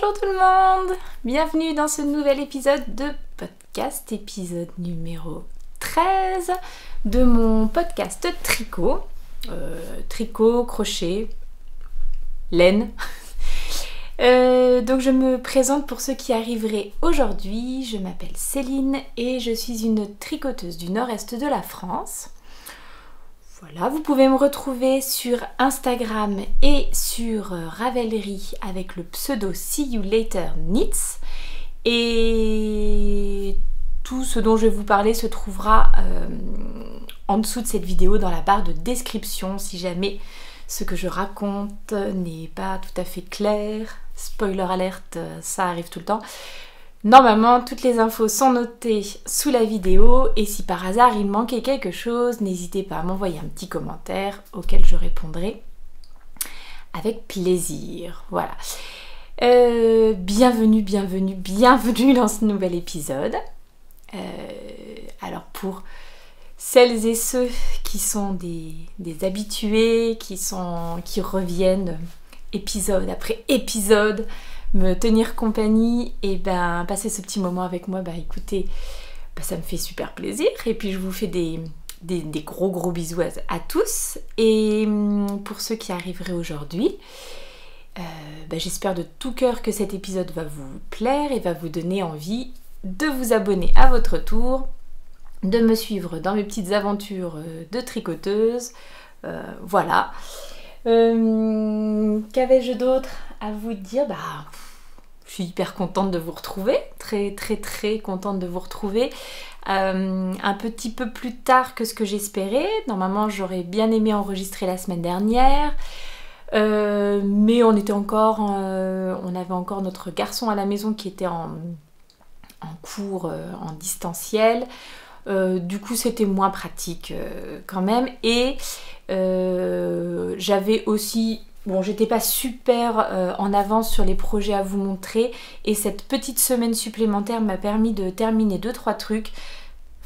Bonjour tout le monde, bienvenue dans ce nouvel épisode de podcast, épisode numéro 13 de mon podcast tricot, tricot, crochet, laine. Donc je me présente pour ceux qui arriveraient aujourd'hui, je m'appelle Céline et je suis une tricoteuse du nord-est de la France. Voilà, vous pouvez me retrouver sur Instagram et sur Ravelry avec le pseudo See You Later Knits. Et tout ce dont je vais vous parler se trouvera en dessous de cette vidéo dans la barre de description si jamais ce que je raconte n'est pas tout à fait clair. Spoiler alerte, ça arrive tout le temps. Normalement, toutes les infos sont notées sous la vidéo et si par hasard il manquait quelque chose, n'hésitez pas à m'envoyer un petit commentaire auquel je répondrai avec plaisir. Voilà. Bienvenue dans ce nouvel épisode. Alors pour celles et ceux qui sont des habitués, qui reviennent épisode après épisode, me tenir compagnie et passer ce petit moment avec moi, écoutez, ça me fait super plaisir et puis je vous fais des gros bisous à tous. Et pour ceux qui arriveraient aujourd'hui, j'espère de tout cœur que cet épisode va vous plaire et va vous donner envie de vous abonner à votre tour, de me suivre dans mes petites aventures de tricoteuse. Voilà. Qu'avais-je d'autre à vous dire? Je suis hyper contente de vous retrouver, très contente de vous retrouver. Un petit peu plus tard que ce que j'espérais. Normalement j'aurais bien aimé enregistrer la semaine dernière, mais on avait encore notre garçon à la maison qui était en cours en distanciel. Du coup c'était moins pratique quand même, et j'avais aussi, j'étais pas super en avance sur les projets à vous montrer, et cette petite semaine supplémentaire m'a permis de terminer 2-3 trucs,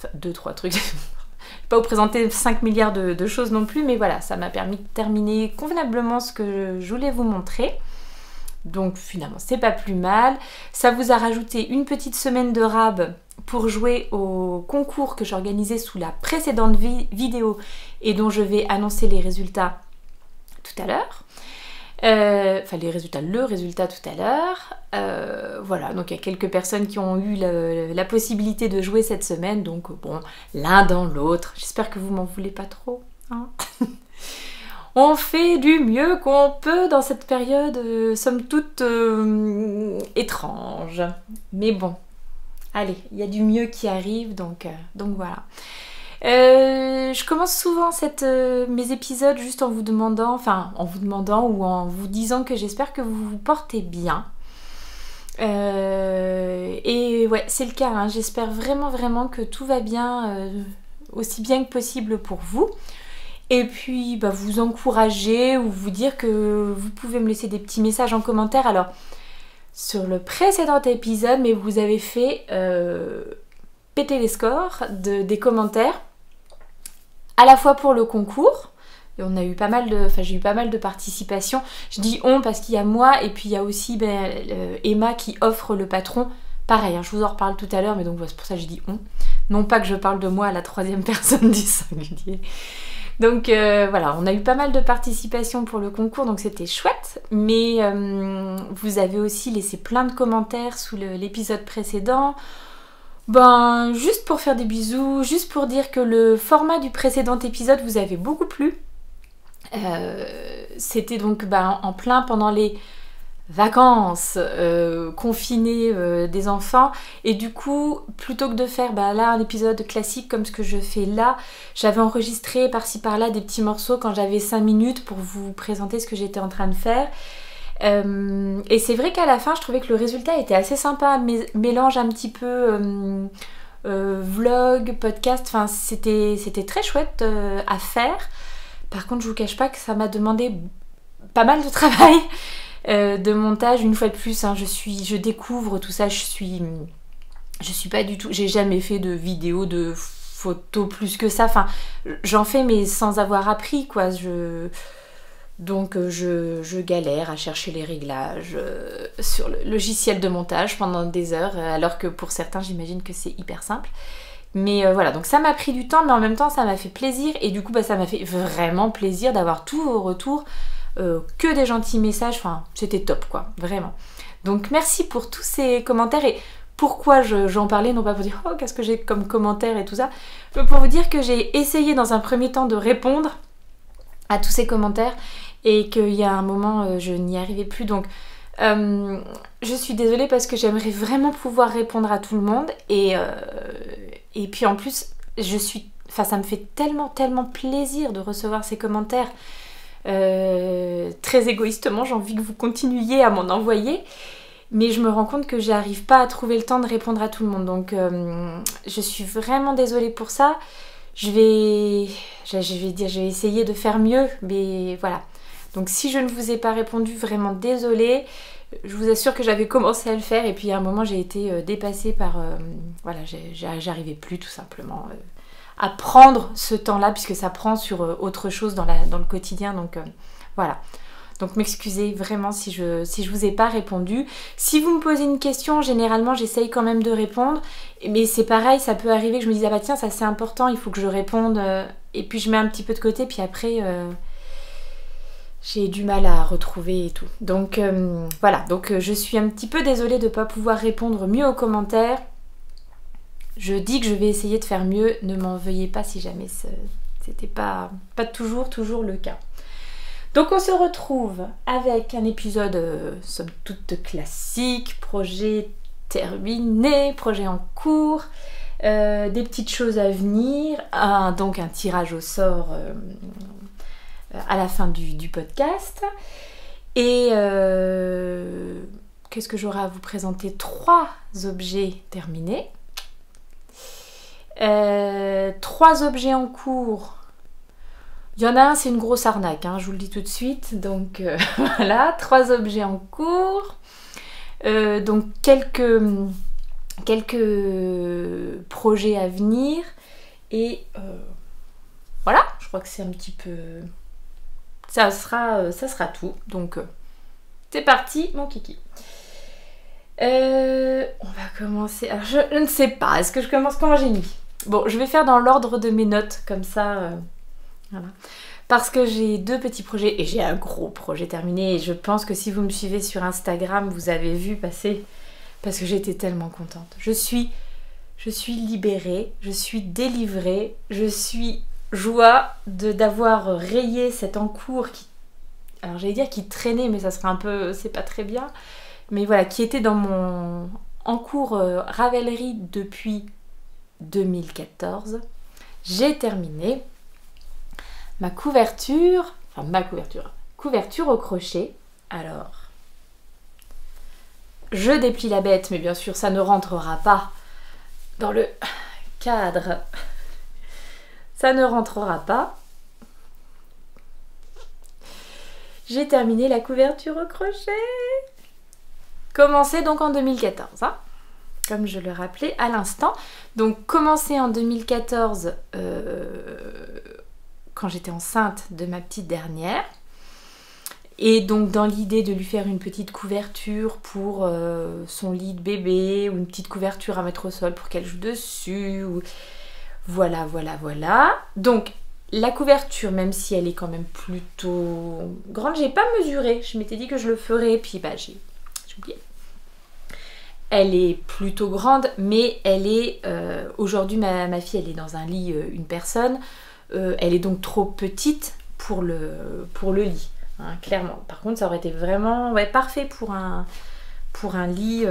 je vais pas vous présenter 5 milliards de choses non plus, mais voilà, ça m'a permis de terminer convenablement ce que je voulais vous montrer. Donc finalement c'est pas plus mal. Ça vous a rajouté une petite semaine de rab pour jouer au concours que j'organisais sous la précédente vidéo et dont je vais annoncer les résultats tout à l'heure. Le résultat tout à l'heure. Voilà, donc il y a quelques personnes qui ont eu la possibilité de jouer cette semaine, donc l'un dans l'autre. J'espère que vous m'en voulez pas trop, hein. On fait du mieux qu'on peut dans cette période, somme toute étrange. Mais bon, allez, il y a du mieux qui arrive, donc voilà. Je commence souvent mes épisodes juste en vous demandant ou en vous disant que j'espère que vous vous portez bien. Et ouais, c'est le cas, hein. J'espère vraiment que tout va bien, aussi bien que possible pour vous. Et puis vous encourager ou vous dire que vous pouvez me laisser des petits messages en commentaire. Alors sur le précédent épisode, mais vous avez fait péter les scores des commentaires, à la fois pour le concours, et j'ai eu pas mal de participation. Je dis on parce qu'il y a moi et puis il y a aussi Emma qui offre le patron. Pareil, hein, je vous en reparle tout à l'heure, mais donc c'est pour ça que je dis on. Non pas que je parle de moi à la troisième personne du singulier. Donc voilà, on a eu pas mal de participation pour le concours, donc c'était chouette. Mais vous avez aussi laissé plein de commentaires sous l'épisode précédent. Juste pour faire des bisous, juste pour dire que le format du précédent épisode vous avait beaucoup plu. C'était donc en plein pendant les vacances confinées des enfants, et du coup plutôt que de faire là un épisode classique comme ce que je fais là, j'avais enregistré par-ci par-là des petits morceaux quand j'avais 5 minutes pour vous présenter ce que j'étais en train de faire, et c'est vrai qu'à la fin je trouvais que le résultat était assez sympa, mélange un petit peu vlog, podcast, c'était très chouette à faire. Par contre je vous cache pas que ça m'a demandé pas mal de travail, de montage. Une fois de plus, hein, je découvre tout ça, je suis pas du tout, j'ai jamais fait de vidéo, de photos plus que ça, j'en fais mais sans avoir appris quoi. Donc je galère à chercher les réglages sur le logiciel de montage pendant des heures, alors que pour certains j'imagine que c'est hyper simple. Mais voilà, donc ça m'a pris du temps, mais en même temps ça m'a fait plaisir, et du coup ça m'a fait vraiment plaisir d'avoir tous vos retours, que des gentils messages, enfin c'était top quoi, vraiment. Donc merci pour tous ces commentaires, et pourquoi j'en parlais, non pas pour dire oh qu'est-ce que j'ai comme commentaire et tout ça, mais pour vous dire que j'ai essayé dans un premier temps de répondre à tous ces commentaires, et qu'il y a un moment je n'y arrivais plus, donc je suis désolée parce que j'aimerais vraiment pouvoir répondre à tout le monde, et puis en plus ça me fait tellement plaisir de recevoir ces commentaires. Très égoïstement, j'ai envie que vous continuiez à m'en envoyer, mais je me rends compte que j'arrive pas à trouver le temps de répondre à tout le monde, donc je suis vraiment désolée pour ça. Je vais essayer de faire mieux, mais voilà. Donc si je ne vous ai pas répondu, vraiment désolée. Je vous assure que j'avais commencé à le faire, et puis à un moment j'ai été dépassée par... voilà, j'arrivais plus tout simplement à prendre ce temps-là, puisque ça prend sur autre chose dans le quotidien, donc voilà. Donc m'excusez vraiment si je vous ai pas répondu. Si vous me posez une question, généralement j'essaye quand même de répondre, mais c'est pareil, ça peut arriver que je me dise ah bah tiens ça c'est important, il faut que je réponde, et puis je mets un petit peu de côté, puis après j'ai du mal à retrouver et tout. Donc voilà, donc je suis un petit peu désolée de ne pas pouvoir répondre mieux aux commentaires. Je dis que je vais essayer de faire mieux, ne m'en veuillez pas si jamais c'était pas toujours le cas. Donc on se retrouve avec un épisode somme toute classique, projet terminé, projet en cours, des petites choses à venir, donc un tirage au sort à la fin du podcast. Et qu'est-ce que j'aurai à vous présenter? 3 objets terminés. 3 objets en cours. Il y en a un, c'est une grosse arnaque, hein, je vous le dis tout de suite. Donc voilà, 3 objets en cours. Donc quelques projets à venir. Et voilà, je crois que c'est un petit peu... Ça sera tout. Donc c'est parti, mon kiki. On va commencer... Alors je ne sais pas, est-ce que je commence comment j'ai mis? Bon, je vais faire dans l'ordre de mes notes, comme ça... Voilà. Parce que j'ai 2 petits projets et j'ai un gros projet terminé, et je pense que si vous me suivez sur Instagram, vous avez vu passer, parce que j'étais tellement contente. Je suis libérée, je suis délivrée, je suis joie d'avoir rayé cet encours qui, alors j'allais dire qui traînait, mais ça serait un peu, c'est pas très bien, mais voilà, qui était dans mon encours Ravelry depuis 2014. J'ai terminé ma couverture au crochet. Alors, je déplie la bête, mais bien sûr ça ne rentrera pas dans le cadre. Ça ne rentrera pas. J'ai terminé la couverture au crochet. Commencé donc en 2014, hein, comme je le rappelais à l'instant. Donc commencé en 2014, quand j'étais enceinte de ma petite dernière, et donc dans l'idée de lui faire une petite couverture pour son lit de bébé, ou une petite couverture à mettre au sol pour qu'elle joue dessus, ou... voilà. Donc la couverture, même si elle est quand même plutôt grande, j'ai pas mesuré, je m'étais dit que je le ferais, puis bah j'ai oublié. Elle est plutôt grande, mais elle est aujourd'hui ma fille elle est dans un lit une personne. Elle est donc trop petite pour le lit, hein, clairement. Par contre, ça aurait été vraiment parfait pour un lit,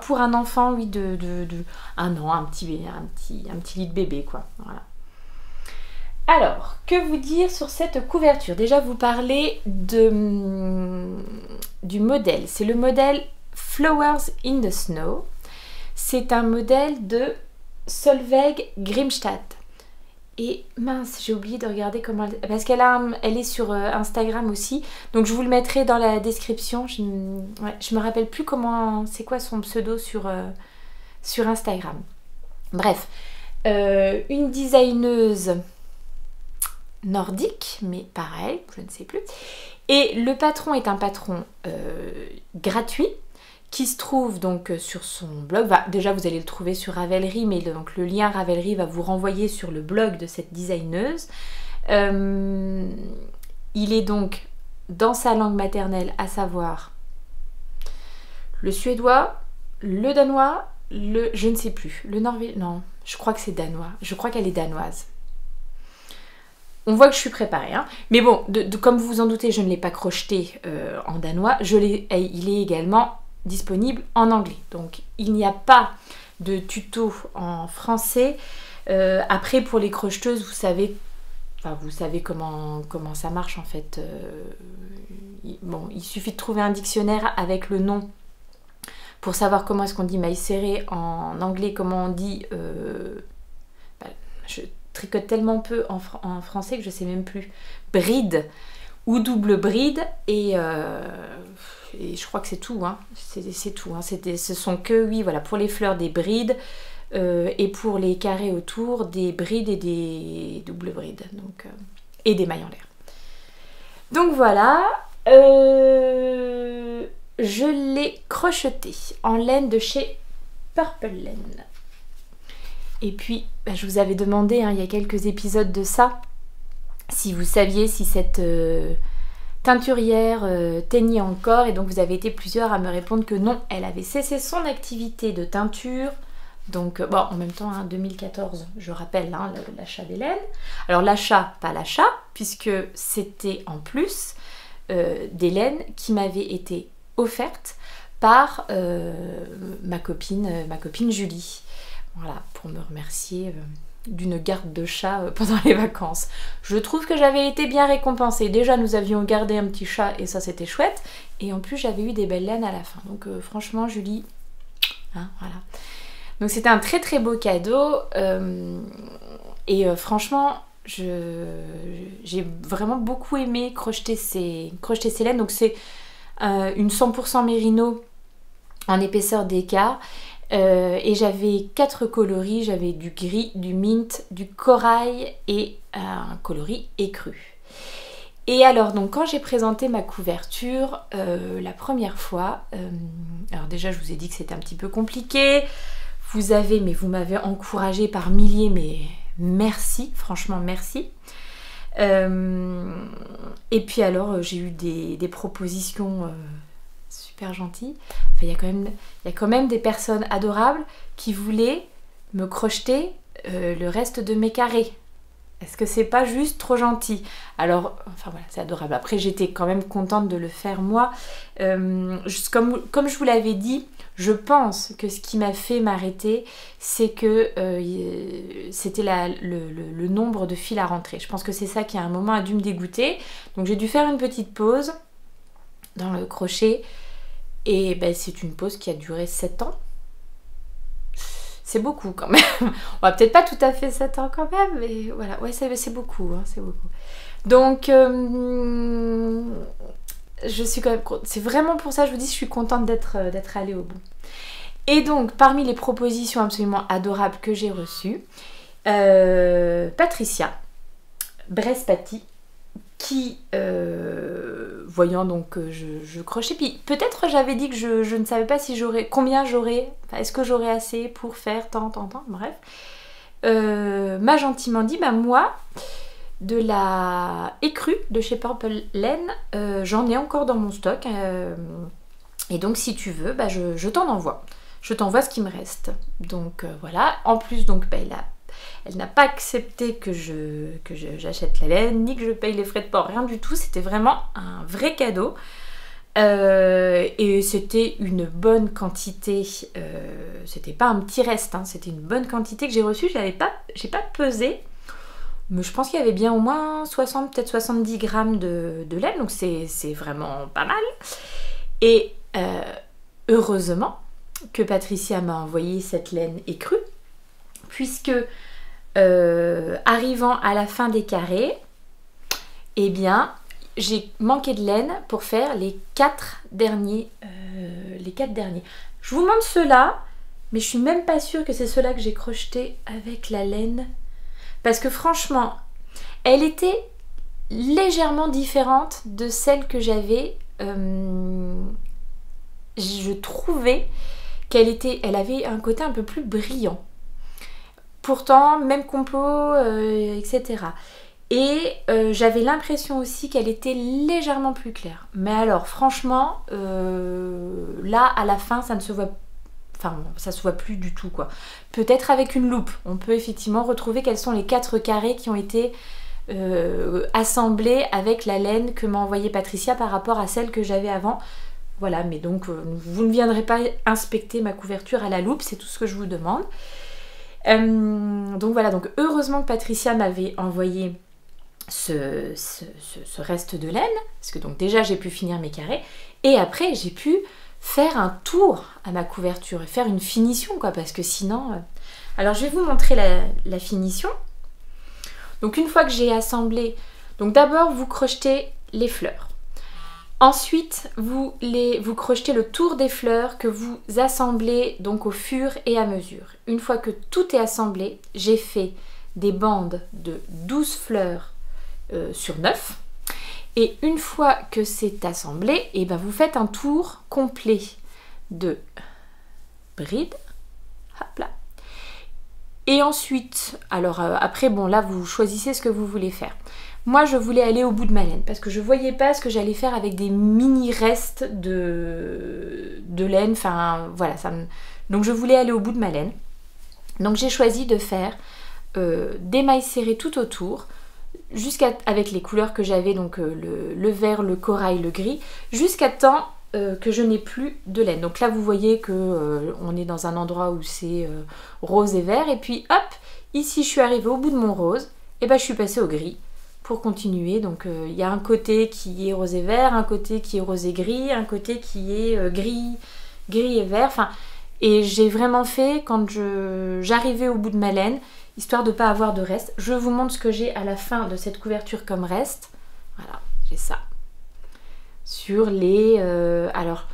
pour un enfant, oui, de 1 an, un petit lit de bébé, quoi. Voilà. Alors, que vous dire sur cette couverture? Déjà, vous parlez du modèle. C'est le modèle Flowers in the Snow. C'est un modèle de Solveig Grimstad. Et mince, j'ai oublié de regarder comment elle... Parce elle est sur Instagram aussi. Donc je vous le mettrai dans la description. Je me rappelle plus comment... C'est quoi son pseudo sur Instagram. Bref. Une designeuse nordique, mais pareil, je ne sais plus. Et le patron est un patron gratuit qui se trouve donc sur son blog. Déjà, vous allez le trouver sur Ravelry, mais donc le lien Ravelry va vous renvoyer sur le blog de cette designeuse. Il est donc dans sa langue maternelle, à savoir le suédois, le danois, je ne sais plus, le norvégien, non, je crois que c'est danois, je crois qu'elle est danoise. On voit que je suis préparée, hein. Mais bon, comme vous vous en doutez, je ne l'ai pas crocheté en danois, il est également disponible en anglais. Donc il n'y a pas de tuto en français. Après, pour les crocheteuses, vous savez comment ça marche en fait. Bon, il suffit de trouver un dictionnaire avec le nom pour savoir comment est-ce qu'on dit maille serrée en anglais, comment on dit... je tricote tellement peu en français que je sais même plus. Bride ou double bride et je crois que c'est tout. Hein. C'est tout. Hein. Ce sont que, oui, voilà, pour les fleurs des brides et pour les carrés autour des brides et des doubles brides. Donc, et des mailles en l'air. Donc voilà. Je l'ai crocheté en laine de chez Purple Laine. Et puis, je vous avais demandé, hein, il y a quelques épisodes de ça, si vous saviez si cette teinturière teignait encore. Et donc, vous avez été plusieurs à me répondre que non, elle avait cessé son activité de teinture. Donc, bon, en même temps, hein, 2014, je rappelle, hein, l'achat des laines. Alors, l'achat, pas l'achat, puisque c'était en plus des laines qui m'avaient été offerte par ma copine Julie. Voilà, pour me remercier d'une garde de chat pendant les vacances. Je trouve que j'avais été bien récompensée. Déjà, nous avions gardé un petit chat et ça, c'était chouette. Et en plus, j'avais eu des belles laines à la fin. Donc, franchement, Julie, hein, voilà. Donc, c'était un très très beau cadeau. Franchement, j'ai vraiment beaucoup aimé crocheter ces laines. Donc, c'est une 100% mérino en épaisseur d'écart et j'avais 4 coloris, j'avais du gris, du mint, du corail et un coloris écru. Et alors donc quand j'ai présenté ma couverture la première fois, alors déjà je vous ai dit que c'était un petit peu compliqué, vous m'avez encouragé par milliers, mais merci, franchement merci. Et puis alors j'ai eu des propositions super gentilles. Enfin, il y a quand même des personnes adorables qui voulaient me crocheter le reste de mes carrés. Est-ce que c'est pas juste trop gentil? Alors, enfin voilà, c'est adorable. Après, j'étais quand même contente de le faire moi. Comme je vous l'avais dit, je pense que ce qui m'a fait m'arrêter, c'est que c'était le nombre de fils à rentrer. Je pense que c'est ça qui à un moment a dû me dégoûter. Donc j'ai dû faire une petite pause dans le crochet. Et ben, c'est une pause qui a duré 7 ans. C'est beaucoup quand même. On va peut-être pas tout à fait 7 ans quand même, mais voilà, ouais, c'est beaucoup, hein, c'est beaucoup. Donc, je suis quand même... C'est vraiment pour ça, je vous dis, je suis contente d'être allée au bout. Et donc, parmi les propositions absolument adorables que j'ai reçues, Patricia Brespati, qui, voyant donc que je crochais, puis peut-être j'avais dit que je ne savais pas si combien j'aurais, enfin, est-ce que j'aurais assez pour faire tant, bref, m'a gentiment dit, bah moi, de la écrue de chez Purple Laine, j'en ai encore dans mon stock, et donc si tu veux, bah, je t'en envoie. Je t'envoie ce qui me reste. Donc voilà, en plus donc bah, elle n'a pas accepté que j'achète la laine, ni que je paye les frais de port, rien du tout. C'était vraiment un vrai cadeau. Et c'était une bonne quantité. C'était pas un petit reste, hein, c'était une bonne quantité que j'ai reçue. J'ai pas pesé, mais je pense qu'il y avait bien au moins 60, peut-être 70 grammes de laine. Donc c'est vraiment pas mal. Et heureusement que Patricia m'a envoyé cette laine écrue, puisque arrivant à la fin des carrés, eh bien j'ai manqué de laine pour faire les 4 derniers. Je vous montre ceux-là, mais je suis même pas sûre que c'est ceux-là que j'ai crocheté avec la laine, parce que franchement elle était légèrement différente de celle que j'avais. Je trouvais elle avait un côté un peu plus brillant. Pourtant, même compo, etc. Et j'avais l'impression aussi qu'elle était légèrement plus claire. Mais alors, franchement, là, à la fin, ça ne se voit, enfin, ça se voit plus du tout, quoi. Peut-être avec une loupe, on peut effectivement retrouver quels sont les 4 carrés qui ont été assemblés avec la laine que m'a envoyée Patricia par rapport à celle que j'avais avant. Voilà, mais donc, vous ne viendrez pas inspecter ma couverture à la loupe, c'est tout ce que je vous demande. Donc voilà, donc heureusement que Patricia m'avait envoyé ce reste de laine, parce que donc déjà j'ai pu finir mes carrés, et après j'ai pu faire un tour à ma couverture et faire une finition, quoi, parce que sinon... Alors je vais vous montrer la finition. Donc une fois que j'ai assemblé, donc d'abord vous crochetez les fleurs. Ensuite, vous crochetez le tour des fleurs que vous assemblez donc au fur et à mesure. Une fois que tout est assemblé, j'ai fait des bandes de 12 fleurs sur 9. Et une fois que c'est assemblé, et ben vous faites un tour complet de brides. Hop là. Et ensuite, alors après, bon là vous choisissez ce que vous voulez faire. Moi, je voulais aller au bout de ma laine parce que je voyais pas ce que j'allais faire avec des mini restes de laine. Enfin, voilà. Donc, je voulais aller au bout de ma laine. Donc, j'ai choisi de faire des mailles serrées tout autour, avec les couleurs que j'avais, donc le vert, le corail, le gris, jusqu'à temps que je n'ai plus de laine. Donc là, vous voyez que on est dans un endroit où c'est rose et vert. Et puis, hop, ici, je suis arrivée au bout de mon rose. Et ben, je suis passée au gris. Pour continuer, donc il y a un côté qui est rose et vert, un côté qui est rose et gris, un côté qui est gris et vert, enfin, et j'ai vraiment fait quand j'arrivais au bout de ma laine, histoire de ne pas avoir de reste. Je vous montre ce que j'ai à la fin de cette couverture comme reste. Voilà, j'ai ça. Sur les... alors,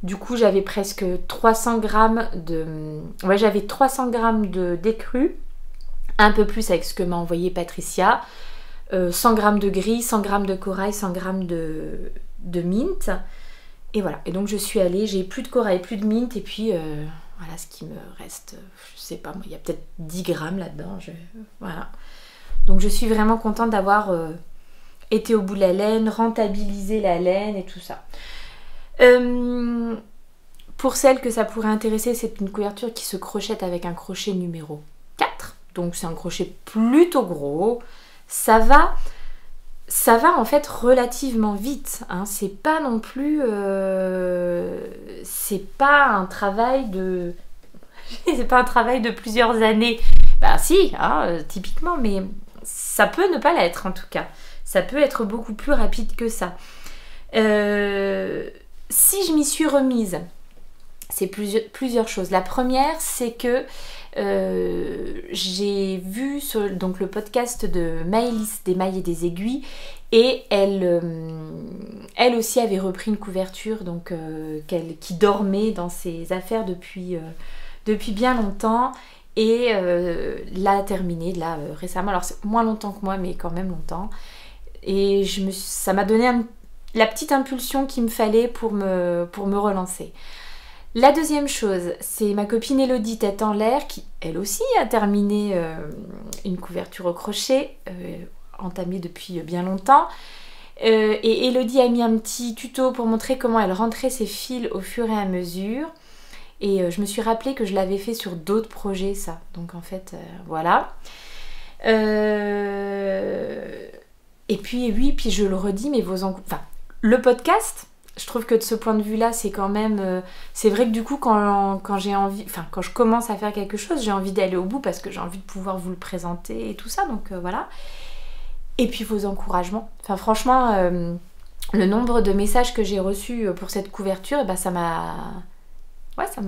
du coup, j'avais presque 300 grammes de... Ouais, j'avais 300 grammes d'écru, un peu plus avec ce que m'a envoyé Patricia. 100 g de gris, 100 g de corail, 100 g de mint. Et voilà. Et donc je suis allée, j'ai plus de corail, plus de mint. Et puis voilà ce qui me reste. Je sais pas, moi, il y a peut-être 10 g là-dedans. Voilà. Donc je suis vraiment contente d'avoir été au bout de la laine, rentabilisé la laine et tout ça. Pour celles que ça pourrait intéresser, c'est une couverture qui se crochette avec un crochet numéro 4. Donc c'est un crochet plutôt gros. Ça va en fait relativement vite, hein. C'est pas non plus... c'est pas un travail de... c'est pas un travail de plusieurs années. Bah si, hein, typiquement, mais ça peut ne pas l'être en tout cas. Ça peut être beaucoup plus rapide que ça. Si je m'y suis remise, c'est plusieurs choses. La première, c'est que j'ai vu sur donc, le podcast de Maëlys des mailles et des aiguilles, et elle aussi avait repris une couverture donc, qui dormait dans ses affaires depuis bien longtemps, et l'a terminée là récemment. Alors c'est moins longtemps que moi, mais quand même longtemps. Et ça m'a donné la petite impulsion qu'il me fallait pour me relancer. La deuxième chose, c'est ma copine Elodie Tête en l'air qui, elle aussi, a terminé une couverture au crochet, entamée depuis bien longtemps. Et Elodie a mis un petit tuto pour montrer comment elle rentrait ses fils au fur et à mesure. Et je me suis rappelé que je l'avais fait sur d'autres projets, ça. Donc en fait, voilà. Et puis, oui, puis je le redis, mais enfin, le podcast... Je trouve que de ce point de vue-là, c'est quand même... c'est vrai que du coup, quand j'ai envie... Enfin, quand je commence à faire quelque chose, j'ai envie d'aller au bout parce que j'ai envie de pouvoir vous le présenter et tout ça. Donc, voilà. Et puis, vos encouragements. Enfin, franchement, le nombre de messages que j'ai reçus pour cette couverture, eh ben, ça m'a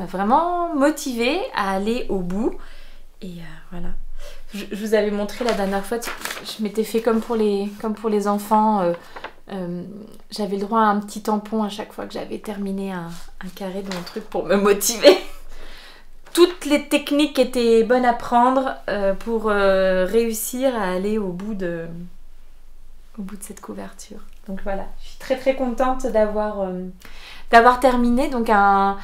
vraiment motivée à aller au bout. Et voilà. Je vous avais montré la dernière fois, je m'étais fait comme pour les enfants... j'avais le droit à un petit tampon à chaque fois que j'avais terminé un carré de mon truc pour me motiver. Toutes les techniques étaient bonnes à prendre pour réussir à aller au bout de au bout de cette couverture. Donc voilà, je suis très très contente d'avoir terminé. Donc un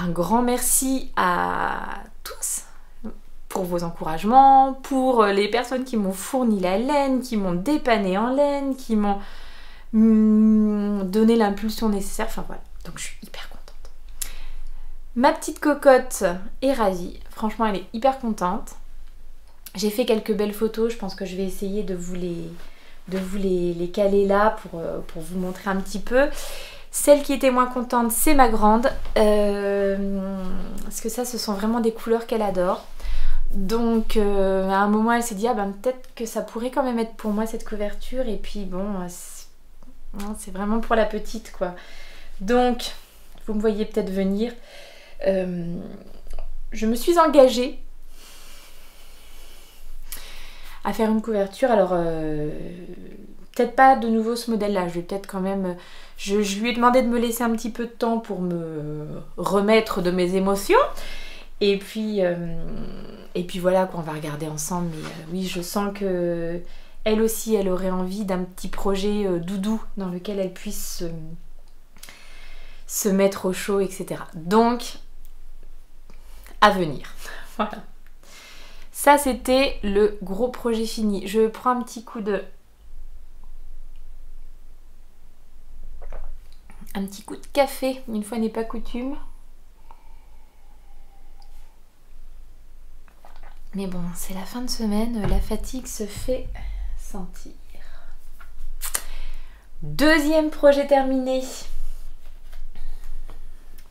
grand merci à tous pour vos encouragements, pour les personnes qui m'ont fourni la laine, qui m'ont dépanné en laine, qui m'ont donné l'impulsion nécessaire. Enfin voilà, donc je suis hyper contente. Ma petite cocotte est ravie. Franchement, elle est hyper contente. J'ai fait quelques belles photos. Je pense que je vais essayer de vous les caler là pour vous montrer un petit peu. Celle qui était moins contente, c'est ma grande. Parce que ça, ce sont vraiment des couleurs qu'elle adore. Donc, à un moment, elle s'est dit, ah ben peut-être que ça pourrait quand même être pour moi cette couverture. Et puis, bon, c'est vraiment pour la petite, quoi. Donc, vous me voyez peut-être venir. Je me suis engagée à faire une couverture. Alors, peut-être pas de nouveau ce modèle-là. Je vais peut-être quand même... Je lui ai demandé de me laisser un petit peu de temps pour me remettre de mes émotions. Et puis voilà, quoi, on va regarder ensemble. Mais oui, je sens que elle aussi, elle aurait envie d'un petit projet doudou dans lequel elle puisse se mettre au chaud, etc. Donc, à venir. Voilà. Ça, c'était le gros projet fini. Je prends un petit coup de café, une fois n'est pas coutume. Mais bon, c'est la fin de semaine, la fatigue se fait sentir. Deuxième projet terminé.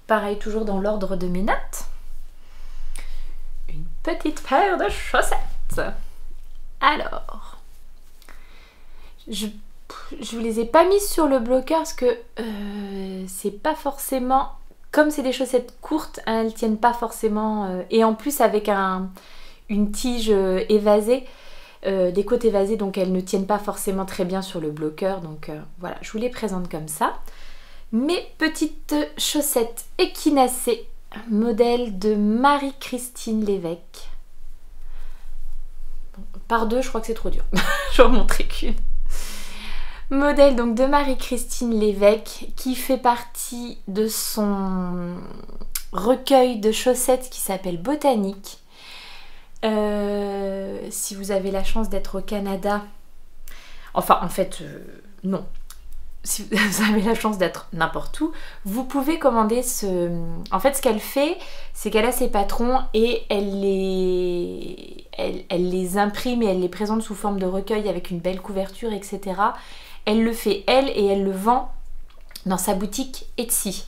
Pareil, toujours dans l'ordre de mes notes. Une petite paire de chaussettes. Alors, je vous les ai pas mises sur le bloqueur parce que c'est pas forcément... Comme c'est des chaussettes courtes, hein, elles tiennent pas forcément... et en plus avec une tige évasée, des côtes évasées, donc elles ne tiennent pas forcément très bien sur le bloqueur. Donc voilà, je vous les présente comme ça. Mes petites chaussettes équinacées, modèle de Marie-Christine Lévesque. Bon, par deux, je crois que c'est trop dur. Je vais en montrer qu'une. Modèle donc de Marie-Christine Lévesque qui fait partie de son recueil de chaussettes qui s'appelle Botanique. Si vous avez la chance d'être au Canada, enfin en fait non, si vous avez la chance d'être n'importe où, vous pouvez commander ce... En fait, ce qu'elle fait, c'est qu'elle a ses patrons et elle les imprime et elle les présente sous forme de recueil avec une belle couverture, etc. Elle le fait, elle, et elle le vend dans sa boutique Etsy.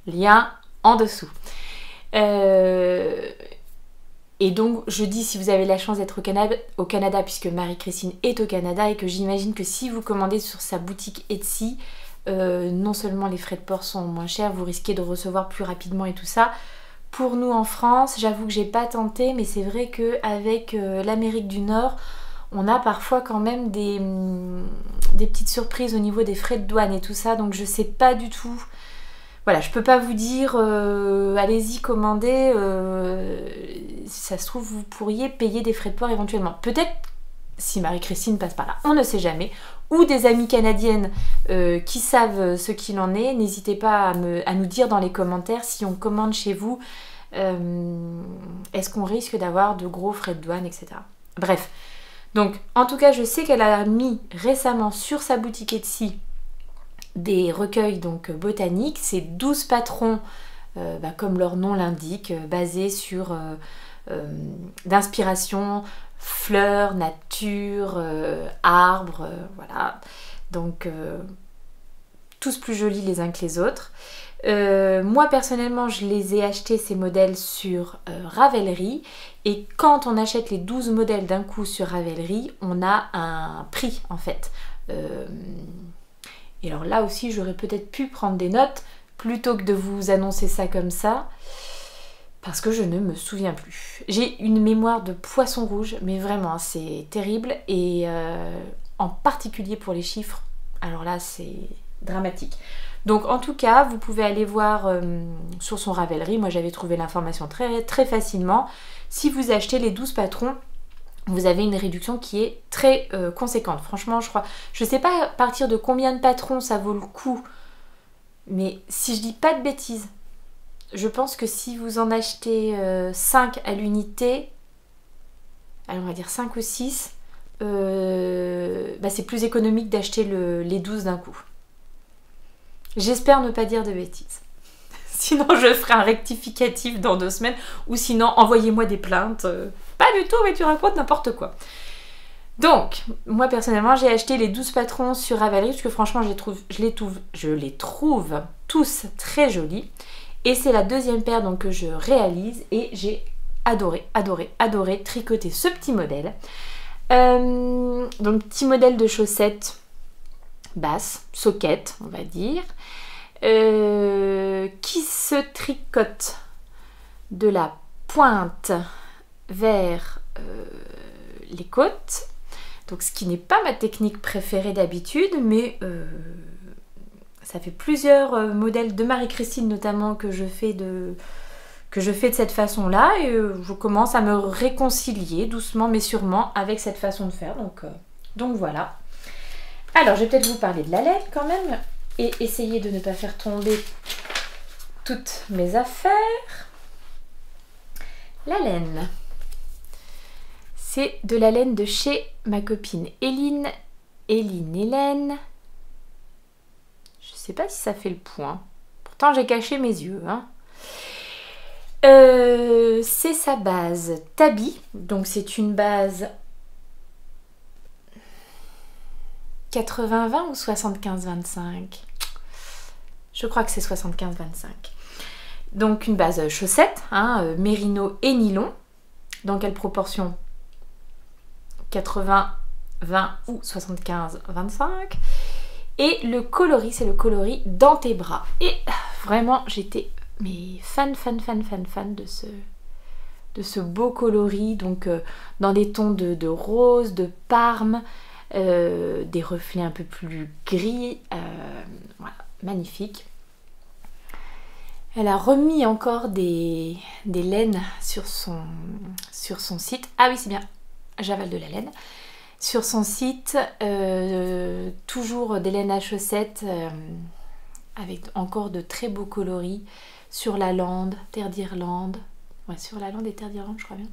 Lien en dessous. Et donc, je dis si vous avez la chance d'être au Canada, puisque Marie-Christine est au Canada, et que j'imagine que si vous commandez sur sa boutique Etsy, non seulement les frais de port sont moins chers, vous risquez de recevoir plus rapidement et tout ça. Pour nous en France, j'avoue que j'ai pas tenté, mais c'est vrai qu'avec l'Amérique du Nord, on a parfois quand même des petites surprises au niveau des frais de douane et tout ça, donc je sais pas du tout. Voilà, je peux pas vous dire allez-y, commandez, si ça se trouve vous pourriez payer des frais de port éventuellement. Peut-être si Marie-Christine passe par là, on ne sait jamais. Ou des amies canadiennes qui savent ce qu'il en est, n'hésitez pas à nous dire dans les commentaires si on commande chez vous, est-ce qu'on risque d'avoir de gros frais de douane, etc. Bref, donc en tout cas je sais qu'elle a mis récemment sur sa boutique Etsy des recueils donc botaniques, c'est 12 patrons, comme leur nom l'indique, basés sur d'inspiration fleurs, nature, arbres, voilà, donc tous plus jolis les uns que les autres. Moi personnellement je les ai achetés ces modèles sur Ravelry, et quand on achète les 12 modèles d'un coup sur Ravelry, on a un prix en fait. Et alors là aussi j'aurais peut-être pu prendre des notes plutôt que de vous annoncer ça comme ça, parce que je ne me souviens plus. J'ai une mémoire de poisson rouge, mais vraiment c'est terrible, et en particulier pour les chiffres, alors là c'est dramatique. Donc en tout cas vous pouvez aller voir sur son Ravelry, moi j'avais trouvé l'information très, très facilement. Si vous achetez les 12 patrons, vous avez une réduction qui est très conséquente. Franchement, je sais pas à partir de combien de patrons ça vaut le coup, mais si je dis pas de bêtises, je pense que si vous en achetez 5 à l'unité, alors on va dire 5 ou 6, c'est plus économique d'acheter les 12 d'un coup. J'espère ne pas dire de bêtises. Sinon, je ferai un rectificatif dans 2 semaines. Ou sinon, envoyez-moi des plaintes. Pas du tout, mais tu racontes n'importe quoi. Donc, moi personnellement, j'ai acheté les 12 patrons sur Ravelry parce que franchement, je les trouve tous très jolis. Et c'est la deuxième paire donc, que je réalise et j'ai adoré, adoré, adoré tricoter ce petit modèle. Donc, petit modèle de chaussettes basses, soquettes, on va dire. Qui se tricote de la pointe vers les côtes, donc ce qui n'est pas ma technique préférée d'habitude, mais ça fait plusieurs modèles de Marie-Christine notamment que je fais de cette façon là et je commence à me réconcilier doucement mais sûrement avec cette façon de faire, donc voilà. Alors je vais peut-être vous parler de la laine quand même et essayer de ne pas faire tomber toutes mes affaires. La laine, c'est de la laine de chez ma copine Hélène. Je sais pas si ça fait le point. Pourtant j'ai caché mes yeux. Hein. C'est sa base Tabi. Donc c'est une base 80-20 ou 75-25 ? Je crois que c'est 75-25. Donc une base chaussette, mérino et nylon. Dans quelle proportion ? 80-20 ou 75-25. Et le coloris, c'est le coloris dans tes bras. Et vraiment, j'étais fan de ce beau coloris. Donc dans des tons de rose, de parme, des reflets un peu plus gris. Voilà, magnifique. Elle a remis encore des laines sur son site. Ah oui, c'est bien, j'avale de la laine. Sur son site, toujours des laines à chaussettes avec encore de très beaux coloris sur la lande, terre d'Irlande. Ouais, sur la lande et terre d'Irlande, je crois bien.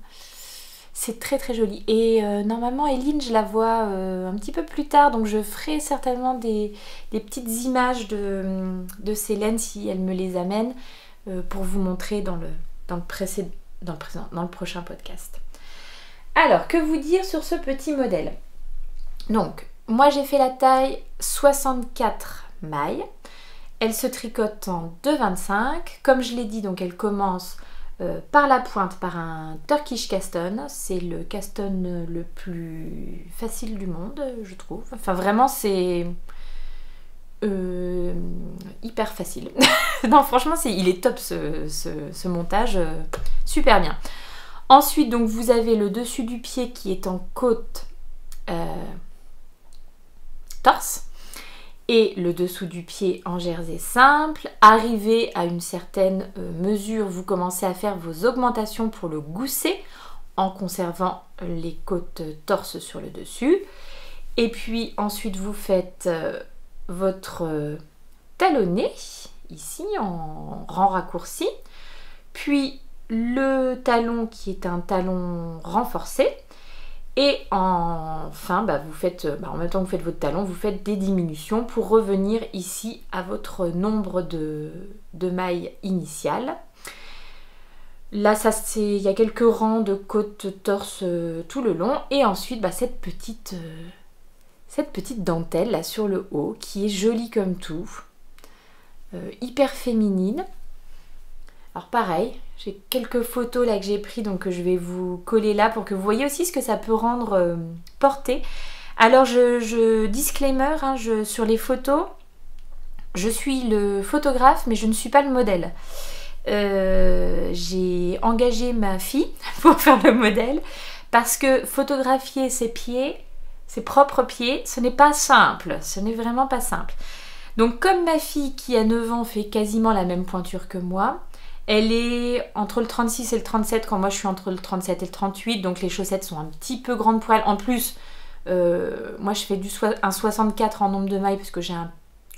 C'est très très joli. Et normalement, Hélène, je la vois un petit peu plus tard, donc je ferai certainement des petites images de ces laines si elle me les amène pour vous montrer dans le prochain podcast. Alors, que vous dire sur ce petit modèle ? Donc, moi j'ai fait la taille 64 mailles. Elle se tricote en 2,25. Comme je l'ai dit, donc elle commence par la pointe, par un Turkish Caston. C'est le Caston le plus facile du monde, je trouve. Enfin, vraiment, c'est hyper facile. Non, franchement, il est top ce montage. Super bien. Ensuite, donc, vous avez le dessus du pied qui est en côte torse. Et le dessous du pied en jersey simple. Arrivé à une certaine mesure, vous commencez à faire vos augmentations pour le gousset en conservant les côtes torse sur le dessus. Et puis ensuite vous faites votre talonnet ici en rang raccourci. Puis le talon qui est un talon renforcé. Et enfin, vous faites, en même temps que vous faites votre talon, vous faites des diminutions pour revenir ici à votre nombre de mailles initiales. Là, il y a quelques rangs de côte torse tout le long. Et ensuite, cette petite dentelle là sur le haut qui est jolie comme tout. Hyper féminine. Alors pareil, j'ai quelques photos là que j'ai prises, donc que je vais vous coller là pour que vous voyez aussi ce que ça peut rendre porté. Alors disclaimer, sur les photos, je suis le photographe mais je ne suis pas le modèle. J'ai engagé ma fille pour faire le modèle parce que photographier ses pieds, ses propres pieds, ce n'est pas simple, ce n'est vraiment pas simple. Donc comme ma fille qui a 9 ans fait quasiment la même pointure que moi, Elle est entre le 36 et le 37 quand moi je suis entre le 37 et le 38. Donc les chaussettes sont un petit peu grandes pour elle. En plus, moi je fais un 64 en nombre de mailles parce que j'ai un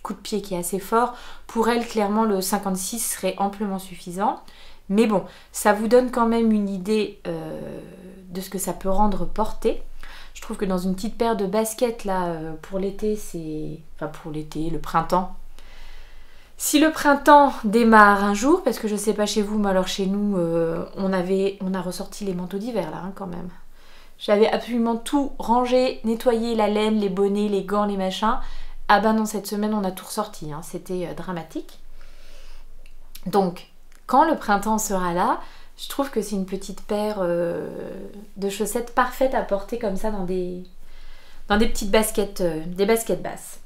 coup de pied qui est assez fort. Pour elle, clairement, le 56 serait amplement suffisant. Mais bon, ça vous donne quand même une idée de ce que ça peut rendre portée. Je trouve que dans une petite paire de baskets, là, pour l'été, c'est... Enfin, pour l'été, le printemps. Si le printemps démarre un jour, parce que je sais pas chez vous, mais alors chez nous, on a ressorti les manteaux d'hiver, là, hein, quand même. J'avais absolument tout rangé, nettoyé, la laine, les bonnets, les gants, les machins. Ah ben non, cette semaine, on a tout ressorti, hein. C'était dramatique. Donc, quand le printemps sera là, je trouve que c'est une petite paire de chaussettes parfaites à porter comme ça dans des petites baskets, des baskets basses.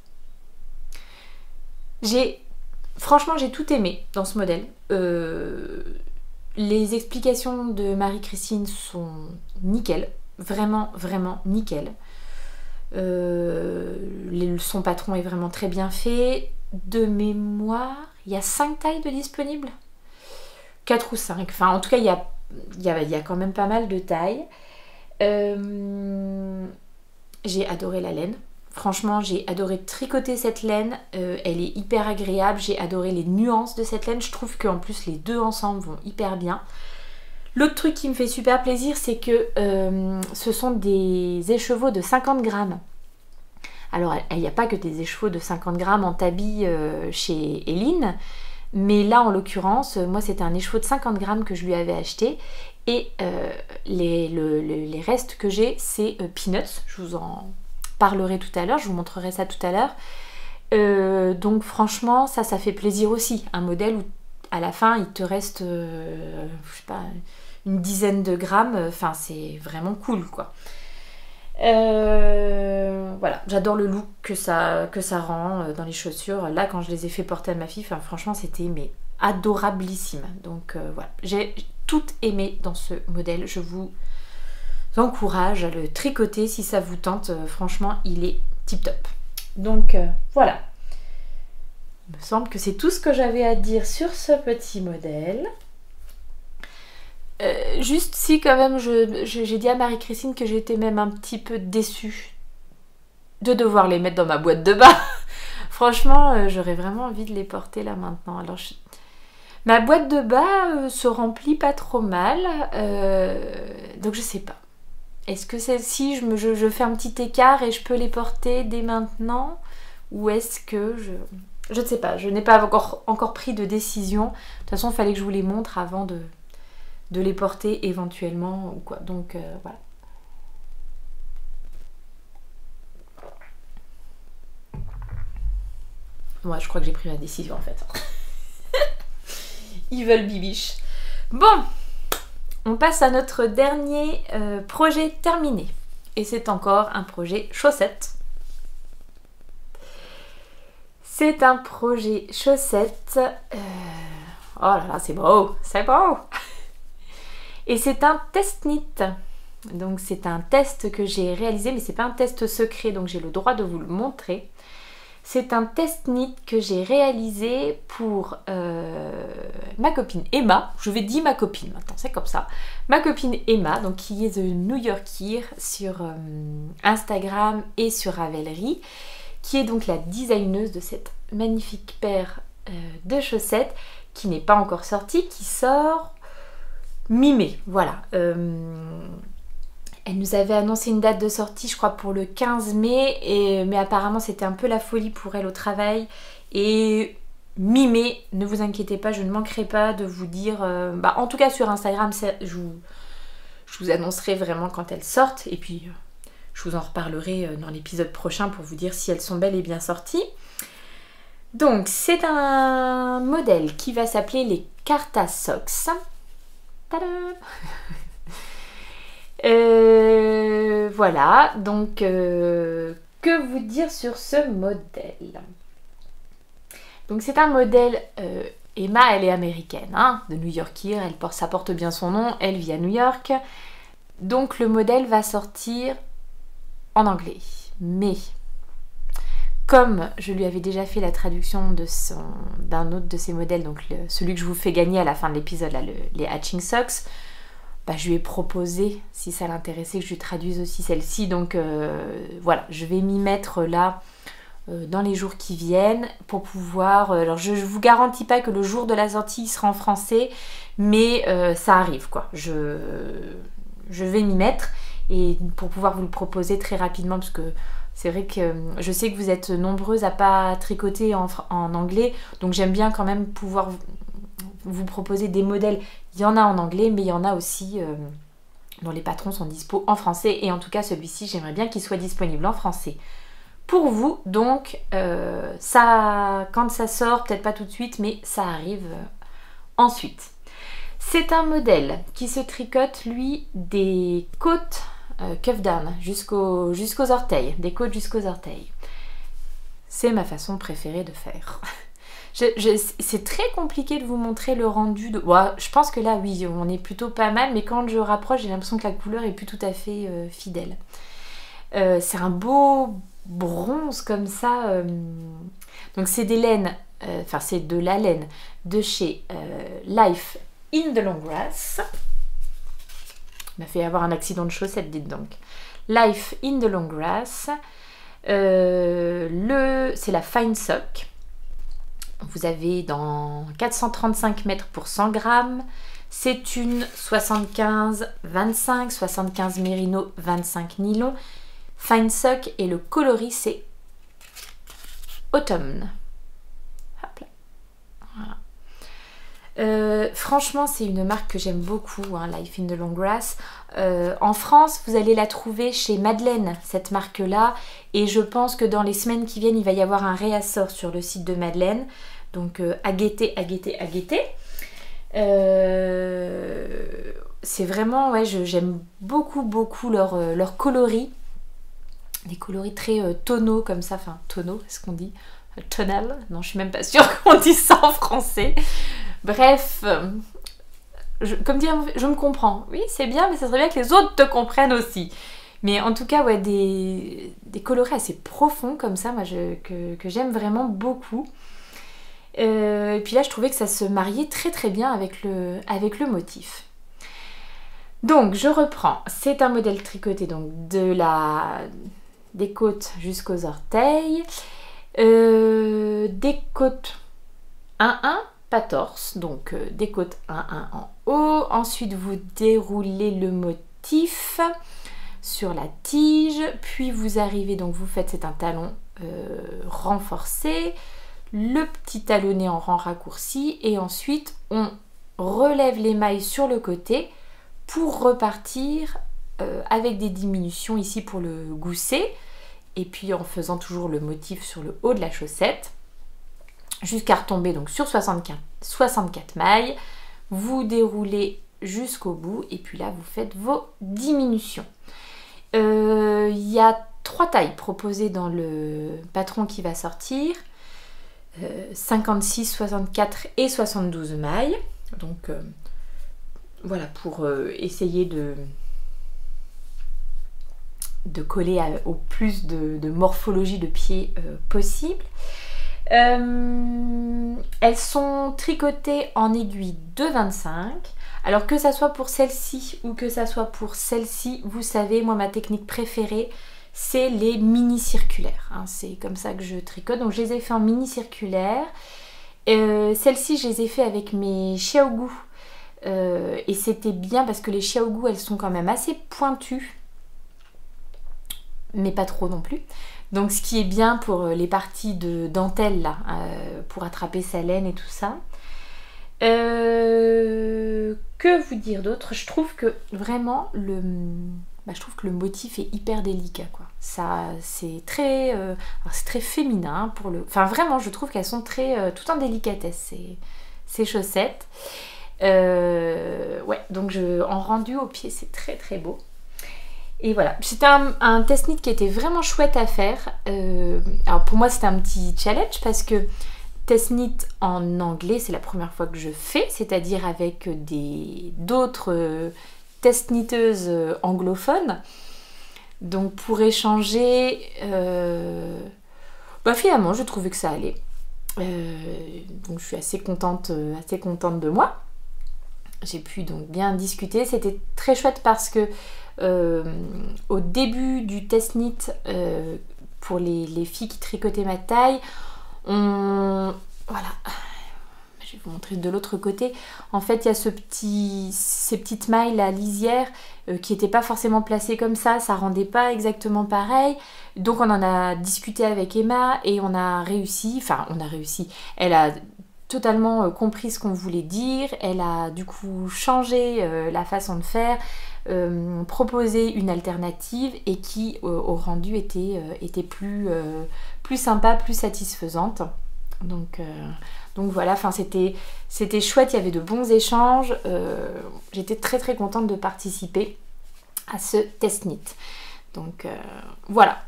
Franchement, j'ai tout aimé dans ce modèle. Les explications de Marie-Christine sont nickel, vraiment, vraiment nickel. Son patron est vraiment très bien fait. De mémoire, il y a 5 tailles de disponibles. 4 ou 5. Enfin, en tout cas, il y a quand même pas mal de tailles. J'ai adoré la laine. Franchement, j'ai adoré tricoter cette laine. Elle est hyper agréable. J'ai adoré les nuances de cette laine. Je trouve qu'en plus, les deux ensemble vont hyper bien. L'autre truc qui me fait super plaisir, c'est que ce sont des écheveaux de 50 grammes. Alors, il n'y a pas que des écheveaux de 50 grammes en tabi chez Eline. Mais là, en l'occurrence, moi, c'était un écheveau de 50 grammes que je lui avais acheté. Et les restes que j'ai, c'est Peanuts. Je vous en parlerai tout à l'heure. Je vous montrerai ça tout à l'heure. Donc, franchement, ça fait plaisir aussi. Un modèle où, à la fin, il te reste, je sais pas, une dizaine de grammes. Enfin, c'est vraiment cool, quoi. Voilà, j'adore le look que ça rend dans les chaussures. Là, quand je les ai fait porter à ma fille, franchement, c'était adorablissime. Donc voilà, j'ai tout aimé dans ce modèle. Je vous encourage à le tricoter si ça vous tente. Franchement, il est tip top. Donc voilà. Il me semble que c'est tout ce que j'avais à dire sur ce petit modèle. Juste si quand même j'ai dit à Marie-Christine que j'étais même un petit peu déçue de devoir les mettre dans ma boîte de bain. Franchement, j'aurais vraiment envie de les porter là maintenant. Alors ma boîte de bain se remplit pas trop mal, donc je sais pas. Est-ce que celle-ci je fais un petit écart et je peux les porter dès maintenant, ou est-ce que je ne sais pas. Je n'ai pas encore pris de décision. De toute façon, il fallait que je vous les montre avant de les porter éventuellement ou quoi. Donc voilà. Moi, je crois que j'ai pris ma décision en fait. Ils veulent bibiche. Bon, on passe à notre dernier projet terminé. Et c'est encore un projet chaussette. C'est un projet chaussette. Oh là là, c'est beau, c'est beau. Et c'est un test knit. Donc c'est un test que j'ai réalisé, mais c'est pas un test secret, donc j'ai le droit de vous le montrer. C'est un test knit que j'ai réalisé pour ma copine Emma. Je vais dire ma copine maintenant, c'est comme ça. Ma copine Emma, donc qui est The New Yorker sur Instagram et sur Ravelry, qui est donc la designeuse de cette magnifique paire de chaussettes qui n'est pas encore sortie, qui sort mi-mai, voilà. Elle nous avait annoncé une date de sortie, je crois, pour le 15 mai, mais apparemment c'était un peu la folie pour elle au travail. Et mi-mai, ne vous inquiétez pas, je ne manquerai pas de vous dire, en tout cas sur Instagram, je vous annoncerai vraiment quand elles sortent. Et puis, je vous en reparlerai dans l'épisode prochain pour vous dire si elles sont bel et bien sorties. Donc, c'est un modèle qui va s'appeler les Carta Socks. Tadam! Voilà, donc que vous dire sur ce modèle? Donc c'est un modèle, Emma elle est américaine, hein, de New Yorker, ça porte bien son nom, elle vit à New York. Donc le modèle va sortir en anglais. Mais comme je lui avais déjà fait la traduction d'un autre de ses modèles, donc celui que je vous fais gagner à la fin de l'épisode, les Hatching Socks, bah, je lui ai proposé, si ça l'intéressait, que je lui traduise aussi celle-ci. Donc voilà, je vais m'y mettre là dans les jours qui viennent pour pouvoir... alors je ne vous garantis pas que le jour de la sortie il sera en français, mais ça arrive quoi. Je vais m'y mettre et pour pouvoir vous le proposer très rapidement, parce que c'est vrai que je sais que vous êtes nombreuses à pas tricoter en anglais, donc j'aime bien quand même pouvoir vous proposer des modèles. Il y en a en anglais, mais il y en a aussi dont les patrons sont dispo en français, et en tout cas celui-ci j'aimerais bien qu'il soit disponible en français pour vous. Donc ça, quand ça sort, peut-être pas tout de suite, mais ça arrive ensuite. C'est un modèle qui se tricote lui des côtes cuff down jusqu'aux orteils, des côtes jusqu'aux orteils. C'est ma façon préférée de faire. C'est très compliqué de vous montrer le rendu. Ouais, je pense que là, oui, on est plutôt pas mal, mais quand je rapproche, j'ai l'impression que la couleur est plus tout à fait fidèle. C'est un beau bronze comme ça. Donc c'est des laines, enfin c'est de la laine de chez Life in the Long Grass. Il m'a fait avoir un accident de chaussette, dites donc. Life in the Long Grass. C'est la Fine Sock. Vous avez dans 435 mètres pour 100 grammes. C'est une 75-25, 75 mérino, 25 nylon. Fine Sock, et le coloris c'est Autumn. Hop là. Voilà. Franchement, c'est une marque que j'aime beaucoup, hein, Life in the Long Grass. En France, vous allez la trouver chez Madeleine, cette marque-là. Et je pense que dans les semaines qui viennent, il va y avoir un réassort sur le site de Madeleine. Donc à guetter, à guetter, à guetter. C'est vraiment, ouais, j'aime beaucoup, beaucoup leur coloris. Des coloris très tonaux comme ça. Enfin, tonaux, est-ce qu'on dit tonal? Non, je suis même pas sûre qu'on dise ça en français. Bref, comme dire, je me comprends. Oui, c'est bien, mais ça serait bien que les autres te comprennent aussi. Mais en tout cas, ouais, des coloris assez profonds comme ça, moi, que j'aime vraiment beaucoup. Et puis là, je trouvais que ça se mariait très très bien avec le motif. Donc, je reprends. C'est un modèle tricoté donc des côtes jusqu'aux orteils. Des côtes 1-1, pas torse, donc des côtes 1-1 en haut. Ensuite, vous déroulez le motif sur la tige, puis vous arrivez, donc vous faites, c'est un talon renforcé, le petit talonnet en rang raccourci, et ensuite on relève les mailles sur le côté pour repartir avec des diminutions ici pour le gousset, et puis en faisant toujours le motif sur le haut de la chaussette jusqu'à retomber donc sur 64 mailles. Vous déroulez jusqu'au bout et puis là vous faites vos diminutions. Il y a 3 tailles proposées dans le patron qui va sortir. 56, 64 et 72 mailles. Donc voilà, pour essayer de coller au plus de morphologie de pied possible. Elles sont tricotées en aiguille de 25. Alors que ça soit pour celle-ci ou que ça soit pour celle-ci, vous savez, moi ma technique préférée, c'est les mini circulaires. Hein. C'est comme ça que je tricote. Donc je les ai fait en mini circulaire. Celles-ci, je les ai fait avec mes Xiaogu. Et c'était bien parce que les Xiaogu, elles sont quand même assez pointues. Mais pas trop non plus. Donc ce qui est bien pour les parties de dentelle là, pour attraper sa laine et tout ça. Que vous dire d'autre? Je trouve que vraiment je trouve que le motif est hyper délicat quoi. Ça c'est très féminin pour le. Enfin vraiment, je trouve qu'elles sont très tout en délicatesse ces chaussettes. Ouais, donc en rendu au pied, c'est très très beau. Et voilà, c'était un test knit qui était vraiment chouette à faire. Alors pour moi c'était un petit challenge parce que test knit en anglais c'est la première fois que je fais, c'est-à-dire avec d'autres test knitteuses anglophones. Donc pour échanger, Bah finalement, je trouvais que ça allait. Donc je suis assez contente de moi. J'ai pu donc bien discuter. C'était très chouette parce que au début du test knit, pour les filles qui tricotaient ma taille, voilà, je vais vous montrer de l'autre côté. En fait, il y a ces petites mailles, la lisière, qui n'étaient pas forcément placées comme ça rendait pas exactement pareil. Donc on en a discuté avec Emma et on a réussi. Elle a totalement compris ce qu'on voulait dire. Elle a du coup changé la façon de faire, proposé une alternative et qui au rendu était plus sympa, plus satisfaisante. Donc voilà, c'était chouette, il y avait de bons échanges. J'étais très très contente de participer à ce test knit. Donc voilà,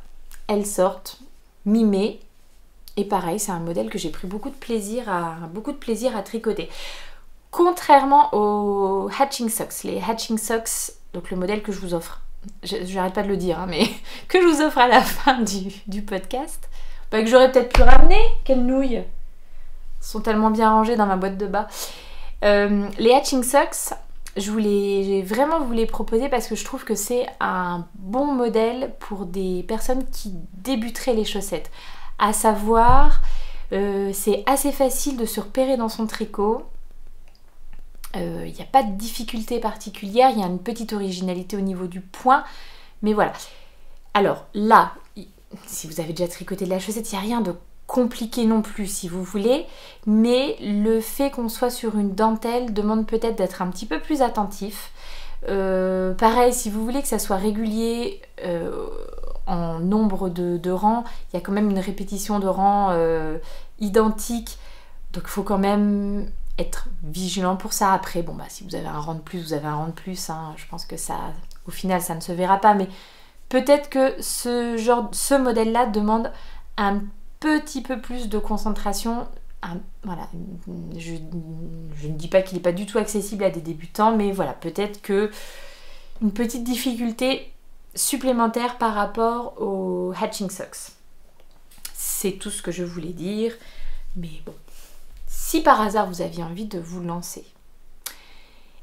elles sortent mi-mai. Et pareil, c'est un modèle que j'ai pris beaucoup de plaisir à tricoter. Contrairement aux Hatching Socks. Les Hatching Socks, donc le modèle que je vous offre, j'arrête pas de le dire, hein, mais que je vous offre à la fin du podcast, que j'aurais peut-être pu ramener, quelle nouille, sont tellement bien rangés dans ma boîte de bas. Les Hatching Socks, j'ai vraiment voulu les proposer parce que je trouve que c'est un bon modèle pour des personnes qui débuteraient les chaussettes. À savoir, c'est assez facile de se repérer dans son tricot. Il n'y a pas de difficulté particulière, il y a une petite originalité au niveau du point, mais voilà. Alors là, si vous avez déjà tricoté de la chaussette, il n'y a rien de compliqué non plus si vous voulez, mais le fait qu'on soit sur une dentelle demande peut-être d'être un petit peu plus attentif. Pareil, si vous voulez que ça soit régulier en nombre de rangs, il y a quand même une répétition de rangs identique, donc il faut quand même être vigilant pour ça. Après, bon bah si vous avez un rang de plus, vous avez un rang de plus, hein. Je pense que ça, au final, ça ne se verra pas, mais peut-être que ce modèle-là demande un petit peu plus de concentration. Voilà, je ne dis pas qu'il n'est pas du tout accessible à des débutants, mais voilà, peut-être que une petite difficulté supplémentaire par rapport aux Hatching Socks. C'est tout ce que je voulais dire, mais bon. Si par hasard vous aviez envie de vous lancer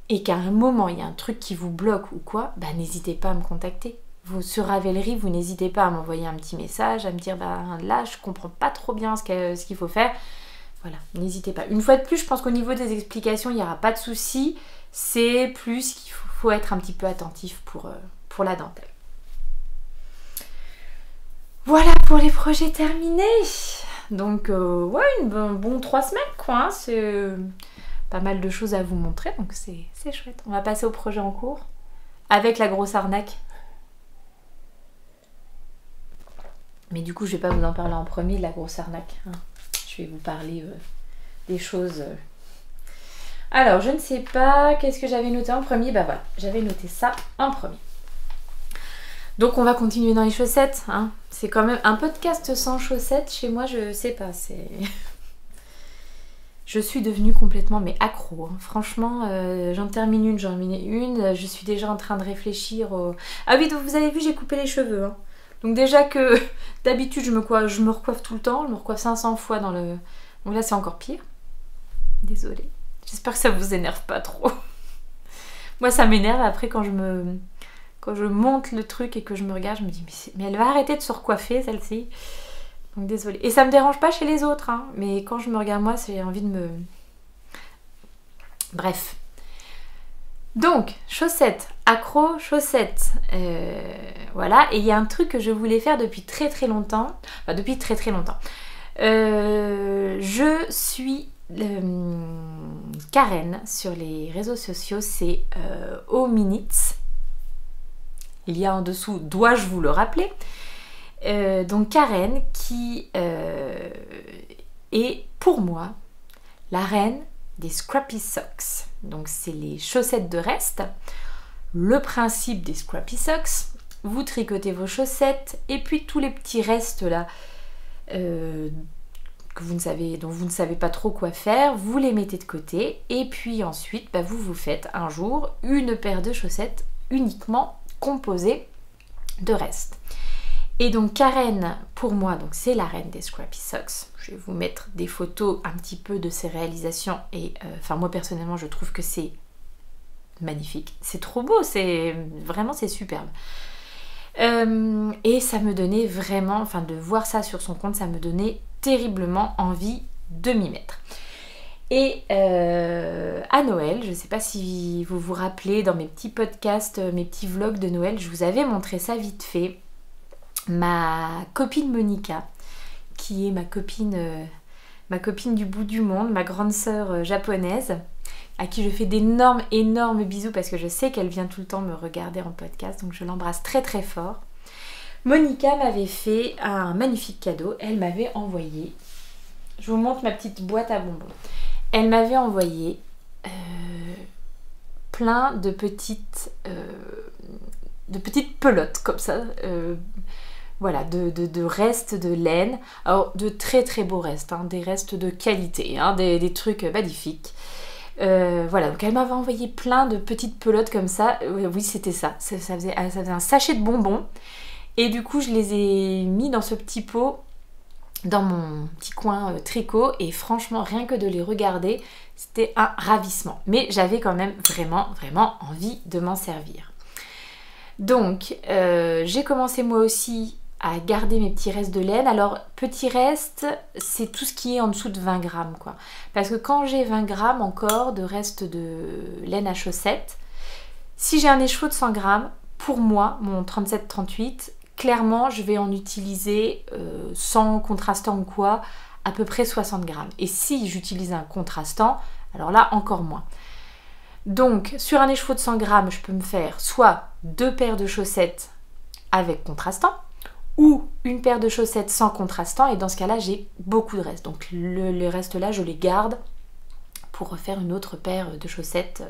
et qu'à un moment il y a un truc qui vous bloque ou quoi, bah n'hésitez pas à me contacter. Sur Ravelry, vous n'hésitez pas à m'envoyer un petit message, à me dire bah là je comprends pas trop bien ce qu'il faut faire. Voilà, n'hésitez pas. Une fois de plus, je pense qu'au niveau des explications, il n'y aura pas de souci. C'est plus qu'il faut être un petit peu attentif pour la dentelle. Voilà pour les projets terminés. Donc ouais, bon 3 semaines quoi, hein. C'est pas mal de choses à vous montrer, donc c'est chouette. On va passer au projet en cours avec la grosse arnaque. Mais du coup je vais pas vous en parler en premier de la grosse arnaque, hein. Je vais vous parler des choses. Alors je ne sais pas, qu'est-ce que j'avais noté en premier? Bah voilà, j'avais noté ça en premier. Donc on va continuer dans les chaussettes, hein. C'est quand même un podcast sans chaussettes chez moi, je sais pas, je suis devenue complètement accro, hein. Franchement, j'en termine une, je suis déjà en train de réfléchir Ah oui, donc vous avez vu, j'ai coupé les cheveux, hein. Donc déjà que d'habitude je me recoiffe tout le temps, je me recoiffe 500 fois dans le... Donc là c'est encore pire. Désolée. J'espère que ça vous énerve pas trop. Moi ça m'énerve après quand je monte le truc et que je me regarde, je me dis mais elle va arrêter de se recoiffer celle-ci. Donc désolée. Et ça me dérange pas chez les autres, hein, mais quand je me regarde moi, j'ai envie de me... Bref. Donc, chaussettes, accro, chaussettes, voilà. Et il y a un truc que je voulais faire depuis très très longtemps. Enfin, depuis très très longtemps. Je suis Karen sur les réseaux sociaux, c'est au Minutes. Il y a en dessous, dois-je vous le rappeler. Donc Karen qui est pour moi la reine des Scrappy Socks. Donc c'est les chaussettes de reste. Le principe des Scrappy Socks, vous tricotez vos chaussettes et puis tous les petits restes là dont vous ne savez pas trop quoi faire, vous les mettez de côté et puis ensuite vous faites un jour une paire de chaussettes uniquement composée de restes. Et donc Karen, pour moi, donc c'est la reine des Scrappy Socks. Je vais vous mettre des photos un petit peu de ses réalisations. Et enfin moi personnellement, je trouve que c'est magnifique. C'est trop beau, c'est superbe. Et ça me donnait vraiment, enfin de voir ça sur son compte, ça me donnait terriblement envie de m'y mettre. Et à Noël, je ne sais pas si vous vous rappelez, dans mes petits podcasts, mes petits vlogs de Noël, je vous avais montré ça vite fait. Ma copine Monica, qui est ma copine du bout du monde, ma grande sœur japonaise, à qui je fais d'énormes, énormes bisous parce que je sais qu'elle vient tout le temps me regarder en podcast, donc je l'embrasse très très fort. Monica m'avait fait un magnifique cadeau, elle m'avait envoyé, je vous montre ma petite boîte à bonbons, elle m'avait envoyé plein de petites pelotes comme ça, voilà, de restes de laine, alors de très très beaux restes, hein, des restes de qualité, hein, des trucs magnifiques. Voilà, donc elle m'avait envoyé plein de petites pelotes comme ça. Oui, c'était ça. Ça faisait un sachet de bonbons. Et du coup, je les ai mis dans ce petit pot, dans mon petit coin tricot. Et franchement, rien que de les regarder, c'était un ravissement. Mais j'avais quand même vraiment, vraiment envie de m'en servir. Donc, j'ai commencé moi aussi à garder mes petits restes de laine. Alors, petits restes, c'est tout ce qui est en dessous de 20 grammes, quoi. Parce que quand j'ai 20 grammes encore de restes de laine à chaussettes, si j'ai un écheveau de 100 grammes, pour moi, mon 37-38, clairement, je vais en utiliser, sans contrastant ou quoi, à peu près 60 grammes. Et si j'utilise un contrastant, alors là, encore moins. Donc, sur un écheveau de 100 grammes, je peux me faire soit 2 paires de chaussettes avec contrastant, ou une paire de chaussettes sans contrastant, et dans ce cas-là, j'ai beaucoup de restes. Donc les restes là, je les garde pour refaire une autre paire de chaussettes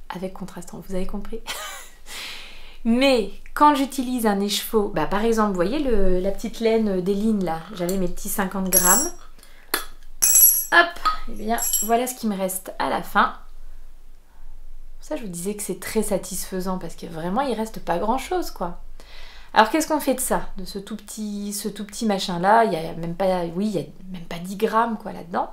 avec contrastant. Vous avez compris? Mais quand j'utilise un écheveau, bah, par exemple, vous voyez la petite laine des lignes là, j'avais mes petits 50 grammes. Hop, et bien voilà ce qui me reste à la fin. Ça, je vous disais que c'est très satisfaisant parce que vraiment, il reste pas grand-chose, quoi. Alors qu'est-ce qu'on fait de ça, de ce tout petit machin là, il n'y a même pas, oui, il y a même pas 10 grammes quoi là-dedans.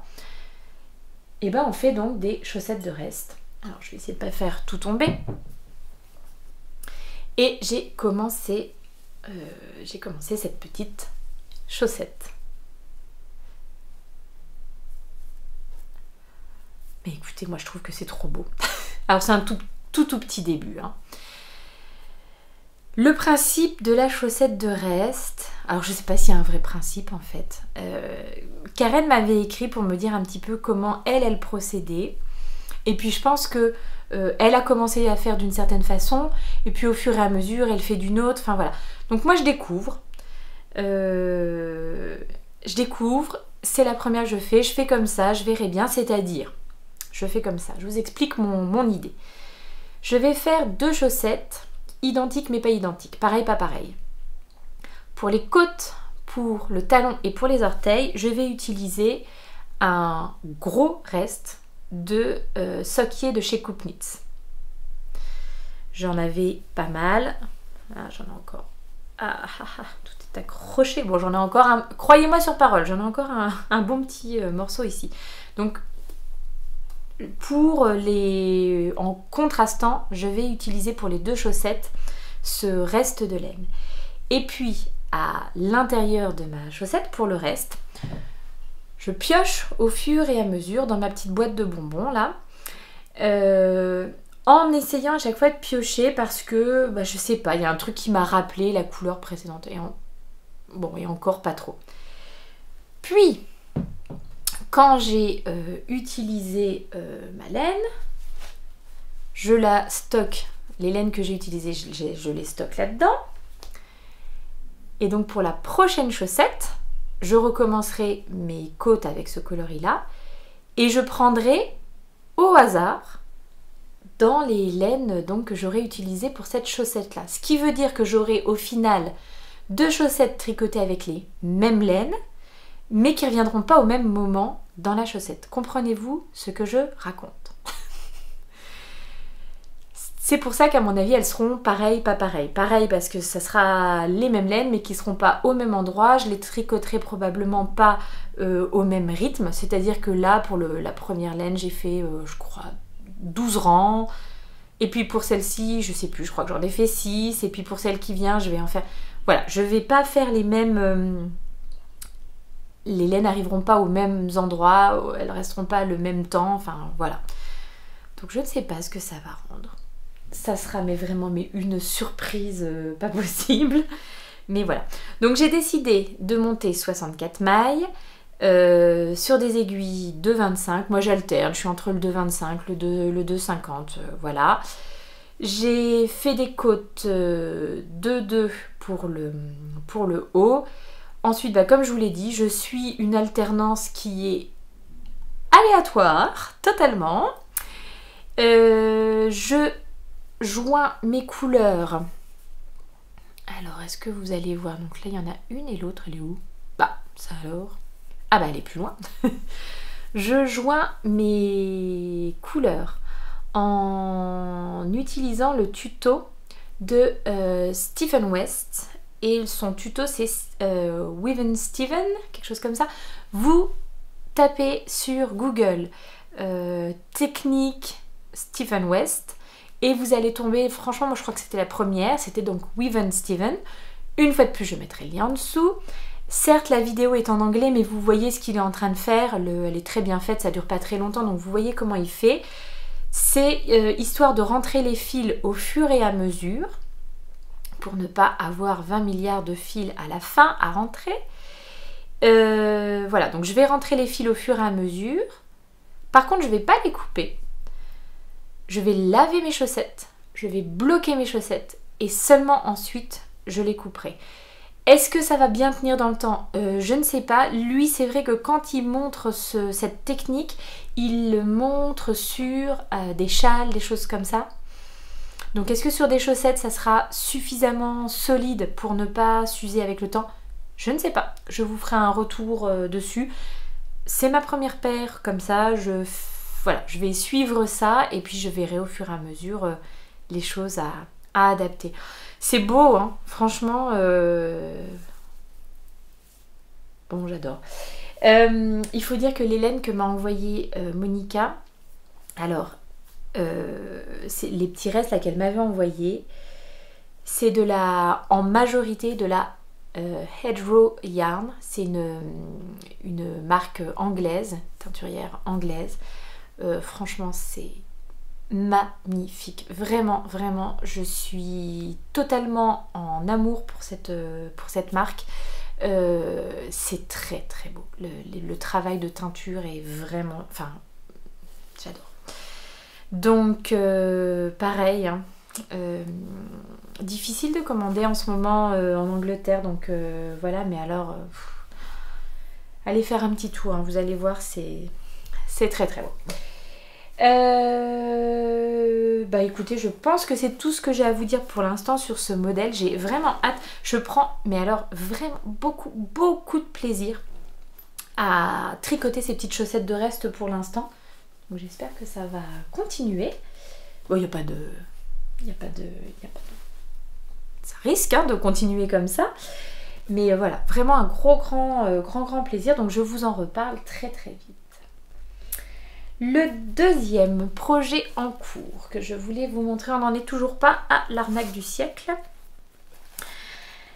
Et ben on fait donc des chaussettes de reste. Alors je vais essayer de pas faire tout tomber. Et j'ai commencé cette petite chaussette. Mais écoutez, moi je trouve que c'est trop beau. Alors c'est un tout petit début, hein. Le principe de la chaussette de reste, alors je ne sais pas s'il y a un vrai principe en fait. Karen m'avait écrit pour me dire un petit peu comment elle procédait. Et puis je pense que elle a commencé à faire d'une certaine façon, et puis au fur et à mesure, elle fait d'une autre. Enfin voilà. Donc moi je découvre. C'est la première que je fais comme ça, je verrai bien, c'est-à-dire, je fais comme ça, je vous explique mon idée. Je vais faire 2 chaussettes identiques mais pas identiques, pareil pas pareil. Pour les côtes, pour le talon et pour les orteils, je vais utiliser un gros reste de sockier de chez Coopknits. J'en avais pas mal. Ah, j'en ai encore. Tout est accroché. Bon, j'en ai encore un. Croyez-moi sur parole, j'en ai encore un bon petit morceau ici. Donc, en contrastant, je vais utiliser pour les 2 chaussettes ce reste de laine. Et puis, à l'intérieur de ma chaussette, pour le reste, je pioche au fur et à mesure dans ma petite boîte de bonbons là, en essayant à chaque fois de piocher parce que, bah, je sais pas, il y a un truc qui m'a rappelé la couleur précédente. Et encore pas trop. Puis, quand j'ai utilisé ma laine, je la stocke. Les laines que j'ai utilisées, je les stocke là-dedans. Et donc pour la prochaine chaussette, je recommencerai mes côtes avec ce coloris-là. Et je prendrai au hasard dans les laines donc, que j'aurai utilisées pour cette chaussette-là. Ce qui veut dire que j'aurai au final 2 chaussettes tricotées avec les mêmes laines, mais qui ne reviendront pas au même moment dans la chaussette. Comprenez-vous ce que je raconte? C'est pour ça qu'à mon avis, elles seront pareilles, pas pareilles. Pareil parce que ça sera les mêmes laines, mais qui ne seront pas au même endroit. Je les tricoterai probablement pas au même rythme. C'est-à-dire que là, pour la première laine, j'ai fait, je crois, 12 rangs. Et puis pour celle-ci, je sais plus, je crois que j'en ai fait 6. Et puis pour celle qui vient, je vais en faire... Voilà, je vais pas faire les mêmes... Les laines n'arriveront pas aux mêmes endroits, elles resteront pas le même temps, enfin voilà. Donc je ne sais pas ce que ça va rendre. Ça sera vraiment une surprise pas possible. Mais voilà. Donc j'ai décidé de monter 64 mailles sur des aiguilles de 25. Moi j'alterne, je suis entre le 2,25, le 2,50, voilà. J'ai fait des côtes de 2 pour le haut. Ensuite, bah, comme je vous l'ai dit, je suis une alternance qui est aléatoire, totalement. Je joins mes couleurs. Alors, est-ce que vous allez voir? Donc là, il y en a une et l'autre, elle est où? Bah, ça alors. Ah bah, elle est plus loin. Je joins mes couleurs en utilisant le tuto de Stephen West. Et son tuto, c'est Weave & Steven, quelque chose comme ça. Vous tapez sur Google technique Stephen West et vous allez tomber, franchement moi je crois que c'était la première, c'était donc Weave & Steven. Une fois de plus je mettrai le lien en dessous. Certes la vidéo est en anglais mais vous voyez ce qu'il est en train de faire, elle est très bien faite, ça dure pas très longtemps donc vous voyez comment il fait. C'est histoire de rentrer les fils au fur et à mesure pour ne pas avoir 20 milliards de fils à la fin à rentrer. Voilà, donc je vais rentrer les fils au fur et à mesure. Par contre, je ne vais pas les couper. Je vais laver mes chaussettes, je vais bloquer mes chaussettes et seulement ensuite, je les couperai. Est-ce que ça va bien tenir dans le temps? Je ne sais pas. Lui, c'est vrai que quand il montre cette technique, il le montre sur des châles, des choses comme ça. Donc est-ce que sur des chaussettes, ça sera suffisamment solide pour ne pas s'user avec le temps? Je ne sais pas. Je vous ferai un retour dessus. C'est ma première paire, comme ça, voilà, je vais suivre ça et puis je verrai au fur et à mesure les choses à adapter. C'est beau, hein, franchement. Bon, j'adore. Il faut dire que les laines que m'a envoyé Monica, alors, les petits restes là qu'elle m'avait envoyé, c'est en majorité de la Hedgerow Yarn. C'est une marque anglaise, teinturière anglaise. Franchement, c'est magnifique. Vraiment, vraiment, je suis totalement en amour pour cette marque. C'est très très beau. Le travail de teinture est vraiment... Enfin, j'adore. Donc, pareil, hein, difficile de commander en ce moment en Angleterre. Donc, voilà, mais alors, allez faire un petit tour. Hein, vous allez voir, c'est très très beau. Bah écoutez, je pense que c'est tout ce que j'ai à vous dire pour l'instant sur ce modèle. J'ai vraiment hâte. Je prends, mais alors vraiment beaucoup de plaisir à tricoter ces petites chaussettes de reste pour l'instant. Donc j'espère que ça va continuer. Bon, il n'y a pas de... Ça risque hein, de continuer comme ça. Mais voilà, vraiment un grand plaisir. Donc je vous en reparle très très vite. Le deuxième projet en cours que je voulais vous montrer, on n'en est toujours pas à l'arnaque du siècle.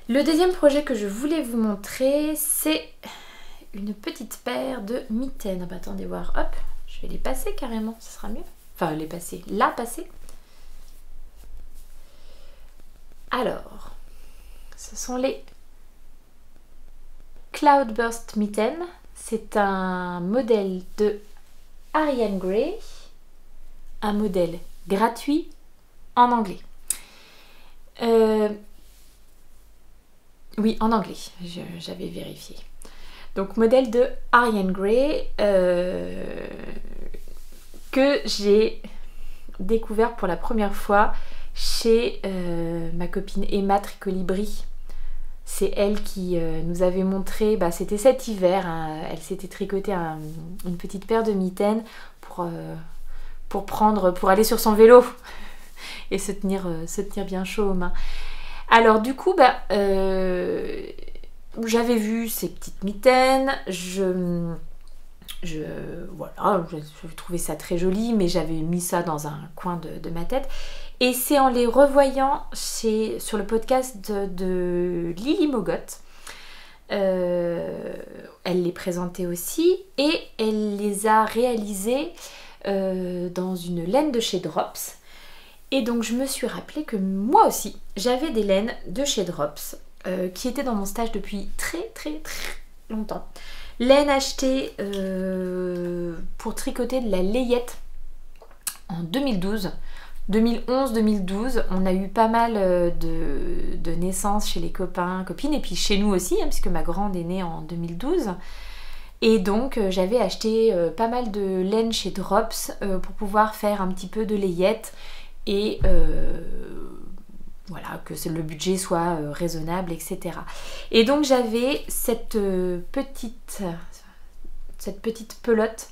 Le deuxième projet que je voulais vous montrer, c'est une petite paire de mitaines. Bah, attendez voir, hop, je vais les passer carrément, ce sera mieux. Enfin, les passer, la passer. Alors, ce sont les Cloudburst Mitten. C'est un modèle de Ariane Gray, un modèle gratuit en anglais. Oui, en anglais, j'avais vérifié. Donc, modèle de Ariane Gray que j'ai découvert pour la première fois chez ma copine Emma Tricolibri. C'est elle qui nous avait montré, bah, c'était cet hiver, hein, elle s'était tricoté une petite paire de mitaines pour aller sur son vélo. et se tenir bien chaud aux mains. Alors du coup, j'avais vu ces petites mitaines, voilà, je trouvais ça très joli, mais j'avais mis ça dans un coin de ma tête. Et c'est en les revoyant sur le podcast de Lily Mogotte. Elle les présentait aussi et elle les a réalisées dans une laine de chez Drops. Et donc je me suis rappelé que moi aussi j'avais des laines de chez Drops qui étaient dans mon stage depuis très longtemps. Laine achetée pour tricoter de la layette en 2012. 2011-2012, on a eu pas mal de naissances chez les copains, copines, et puis chez nous aussi, hein, puisque ma grande est née en 2012. Et donc j'avais acheté pas mal de laine chez Drops pour pouvoir faire un petit peu de layette et voilà, que le budget soit raisonnable, etc. Et donc j'avais cette petite pelote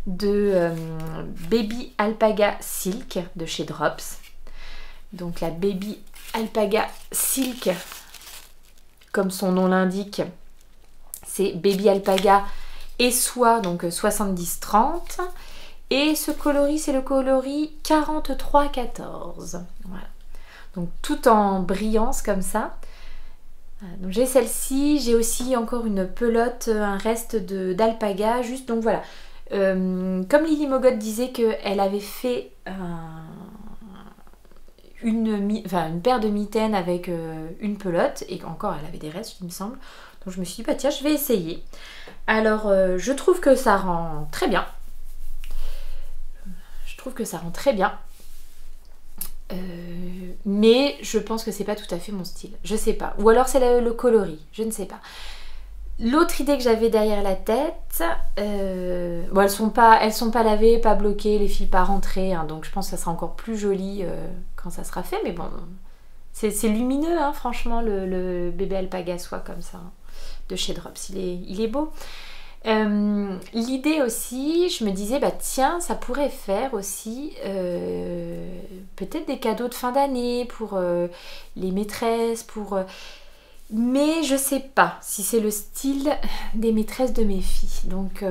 de Baby Alpaga Silk de chez Drops. Donc la Baby Alpaga Silk, comme son nom l'indique, c'est Baby Alpaga et soie, donc 70-30. Et ce coloris, c'est le coloris 43-14. Voilà. Donc tout en brillance comme ça. Donc j'ai celle-ci, j'ai aussi encore une pelote, un reste d'alpaga, juste, donc voilà. Comme Lily Mogotte disait qu'elle avait fait une paire de mitaines avec une pelote, et encore elle avait des restes il me semble, donc je me suis dit bah tiens je vais essayer. Alors je trouve que ça rend très bien, mais je pense que c'est pas tout à fait mon style, je sais pas, ou alors c'est le coloris, je ne sais pas. L'autre idée que j'avais derrière la tête, bon, elles sont pas lavées, pas bloquées, les filles pas rentrées, hein, donc je pense que ça sera encore plus joli quand ça sera fait, mais bon, c'est lumineux, hein, franchement, le bébé alpaga soie comme ça, hein, de chez Drops, il est beau. L'idée aussi, je me disais, bah tiens, ça pourrait faire aussi peut-être des cadeaux de fin d'année pour les maîtresses, mais je sais pas si c'est le style des maîtresses de mes filles. Donc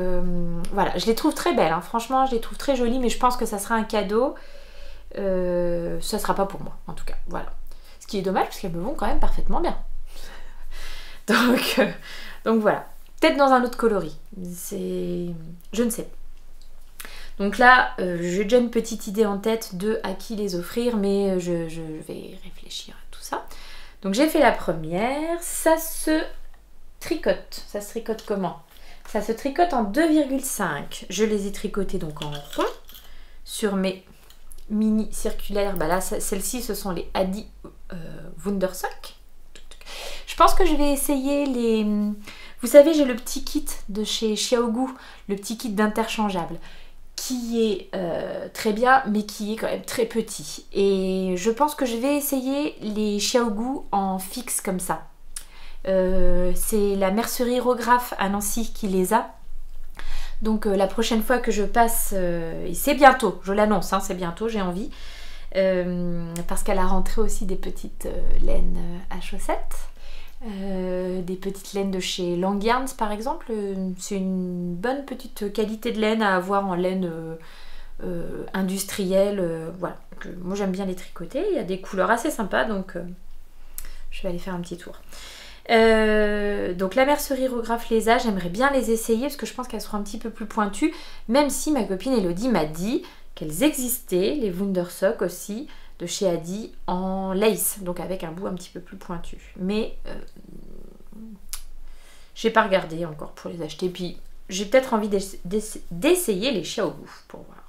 voilà, je les trouve très belles, hein. Franchement, je les trouve très jolies, mais je pense que ça sera un cadeau. Ça sera pas pour moi, en tout cas. Voilà. Ce qui est dommage, parce qu'elles me vont quand même parfaitement bien. Donc voilà. Peut-être dans un autre coloris. Je ne sais pas. Donc là, j'ai déjà une petite idée en tête de à qui les offrir, mais je vais réfléchir à tout ça. Donc j'ai fait la première, ça se tricote. Ça se tricote comment? Ça se tricote en 2,5. Je les ai tricotés donc en rond sur mes mini circulaires. Bah là, celles-ci, ce sont les Adi Wundersock. Je pense que je vais essayer les... Vous savez, j'ai le petit kit de chez Xiaogu, le petit kit d'interchangeable, qui est très bien, mais qui est quand même très petit. Et je pense que je vais essayer les Xiaogu en fixe comme ça. C'est la mercerie Rograph à Nancy qui les a. Donc la prochaine fois que je passe, et c'est bientôt, je l'annonce, hein, c'est bientôt, j'ai envie, parce qu'elle a rentré aussi des petites laines à chaussettes. Des petites laines de chez Langyarns par exemple, c'est une bonne petite qualité de laine à avoir en laine industrielle, voilà. Donc, moi j'aime bien les tricoter, il y a des couleurs assez sympas, donc je vais aller faire un petit tour. Donc la mercerie Rograph les a, j'aimerais bien les essayer parce que je pense qu'elles seront un petit peu plus pointues, même si ma copine Elodie m'a dit qu'elles existaient, les Wundersock aussi, de chez Adi en lace, donc avec un bout un petit peu plus pointu. Mais j'ai pas regardé encore pour les acheter. Puis j'ai peut-être envie d'essayer les Xiaogu pour voir.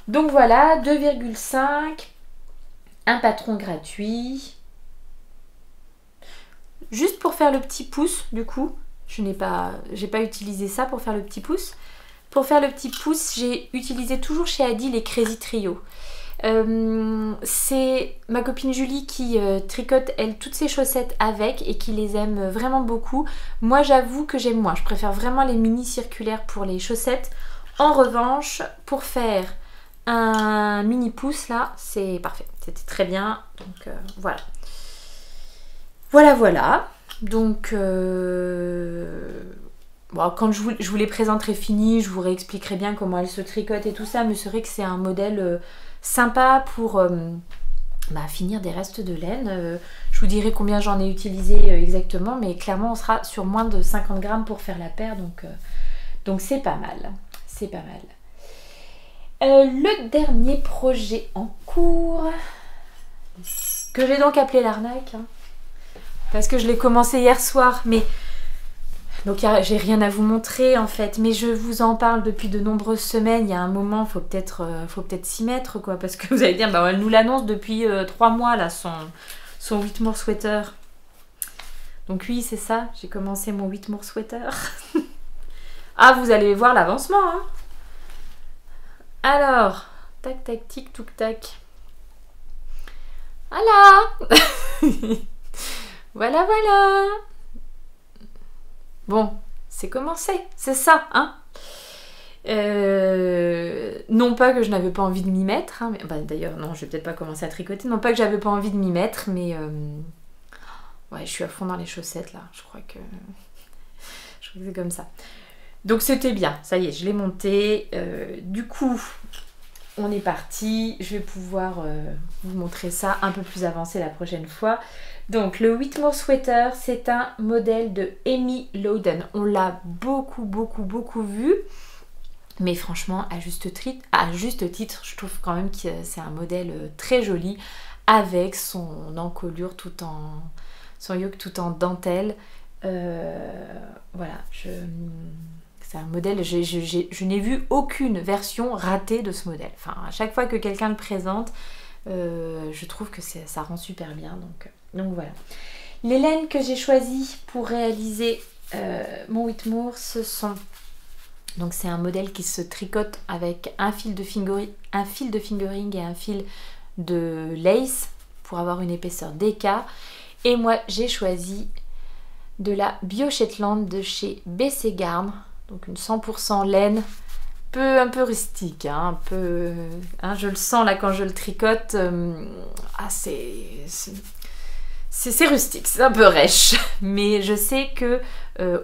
Donc voilà, 2,5, un patron gratuit. Juste pour faire le petit pouce, du coup, j'ai pas utilisé ça pour faire le petit pouce. Pour faire le petit pouce, j'ai utilisé toujours chez Adi les Crazy Trio. C'est ma copine Julie qui tricote elle toutes ses chaussettes avec et qui les aime vraiment beaucoup. Moi j'avoue que j'aime moins, je préfère vraiment les mini circulaires pour les chaussettes. En revanche, pour faire un mini pouce là, c'est parfait. C'était très bien. Donc voilà. Voilà. Donc bon, quand je vous les présenterai finis, je vous réexpliquerai bien comment elles se tricotent et tout ça. Mais c'est vrai que c'est un modèle sympa pour finir des restes de laine. Je vous dirai combien j'en ai utilisé exactement. Mais clairement, on sera sur moins de 50 grammes pour faire la paire. Donc c'est pas mal. C'est pas mal. Le dernier projet en cours, que j'ai donc appelé l'arnaque, hein, parce que je l'ai commencé hier soir, mais donc j'ai rien à vous montrer en fait, mais je vous en parle depuis de nombreuses semaines. Il y a un moment, faut peut-être s'y mettre quoi, parce que vous allez dire, elle nous l'annonce depuis 3 mois là, son Whitmore sweater. Donc oui, c'est ça, j'ai commencé mon Whitmore sweater. Ah, vous allez voir l'avancement, hein. Alors, tac, tac, tic, touc, tac. Voilà. Voilà. Bon, c'est commencé, c'est ça, hein. Non pas que je n'avais pas envie de m'y mettre, hein, mais, d'ailleurs, non, je vais peut-être pas commencer à tricoter. Non pas que j'avais pas envie de m'y mettre, mais ouais, je suis à fond dans les chaussettes, là. Je crois que c'est comme ça. Donc c'était bien, ça y est, je l'ai monté. Du coup, on est parti. Je vais pouvoir vous montrer ça un peu plus avancé la prochaine fois. Donc le Whitmore Sweater, c'est un modèle de Amy Loden. On l'a beaucoup vu. Mais franchement, à juste titre, je trouve quand même que c'est un modèle très joli avec son encolure son yoke tout en dentelle. Voilà, c'est un modèle, je n'ai vu aucune version ratée de ce modèle. Enfin, à chaque fois que quelqu'un le présente, je trouve que ça rend super bien. Donc voilà. Les laines que j'ai choisies pour réaliser mon Whitmore, ce sont... Donc c'est un modèle qui se tricote avec un fil de fingering et un fil de lace pour avoir une épaisseur d'écart. Et moi, j'ai choisi de la Bio Shetland de chez BC Garn. Donc une 100% laine, un peu rustique, hein, un peu, hein, je le sens là quand je le tricote, c'est rustique, c'est un peu rêche, mais je sais que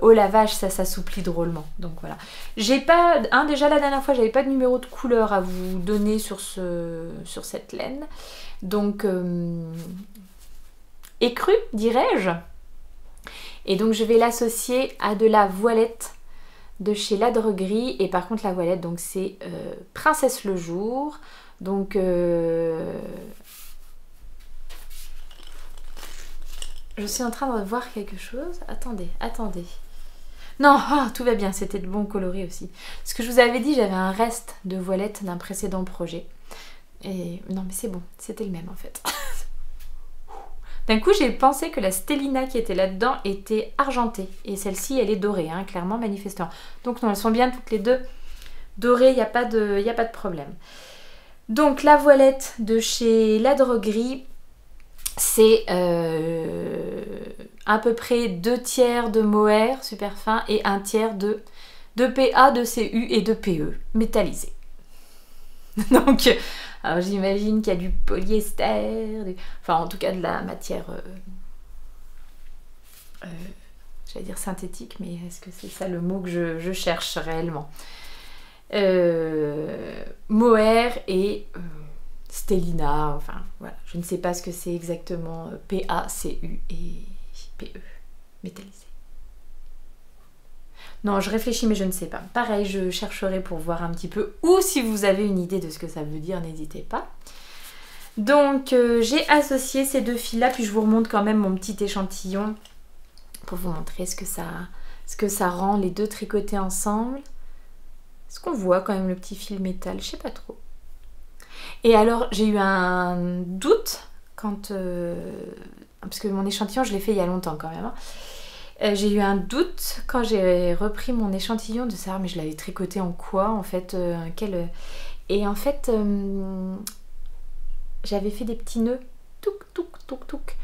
au lavage ça s'assouplit drôlement. Donc voilà. J'ai pas, déjà la dernière fois j'avais pas de numéro de couleur à vous donner sur cette laine, donc écrue dirais-je. Et donc je vais l'associer à de la voilette de chez La Droguerie. Et par contre la voilette, donc c'est Princesse le Jour. Donc je suis en train de voir quelque chose. Attendez. Non, tout va bien, c'était de bons coloris aussi. Ce que je vous avais dit, j'avais un reste de voilette d'un précédent projet. Et non mais c'est bon, c'était le même en fait. D'un coup, j'ai pensé que la Stellina qui était là-dedans était argentée. Et celle-ci, elle est dorée, hein, clairement, manifestement. Donc non, elles sont bien toutes les deux dorées, il n'y a pas de problème. Donc la voilette de chez La Droguerie, c'est à peu près 2/3 de mohair super fin et 1/3 de PA, de CU et de PE métallisé. Donc... Alors j'imagine qu'il y a du polyester, enfin en tout cas de la matière, j'allais dire synthétique, mais est-ce que c'est ça le mot que je cherche réellement? Mohair et Stellina, enfin voilà, je ne sais pas ce que c'est exactement, PA, CU et PE, métallisé. Non, je réfléchis, mais je ne sais pas. Pareil, je chercherai pour voir un petit peu. Ou si vous avez une idée de ce que ça veut dire, n'hésitez pas. Donc, j'ai associé ces deux fils-là. Puis, je vous remonte quand même mon petit échantillon pour vous montrer ce que ça rend les deux tricotés ensemble. Est-ce qu'on voit quand même le petit fil métal? Je sais pas trop. Et alors, j'ai eu un doute quand... parce que mon échantillon, je l'ai fait il y a longtemps quand même, hein. J'ai eu un doute quand j'ai repris mon échantillon de savoir mais je l'avais tricoté en quoi en fait, et en fait j'avais fait des petits nœuds, touc.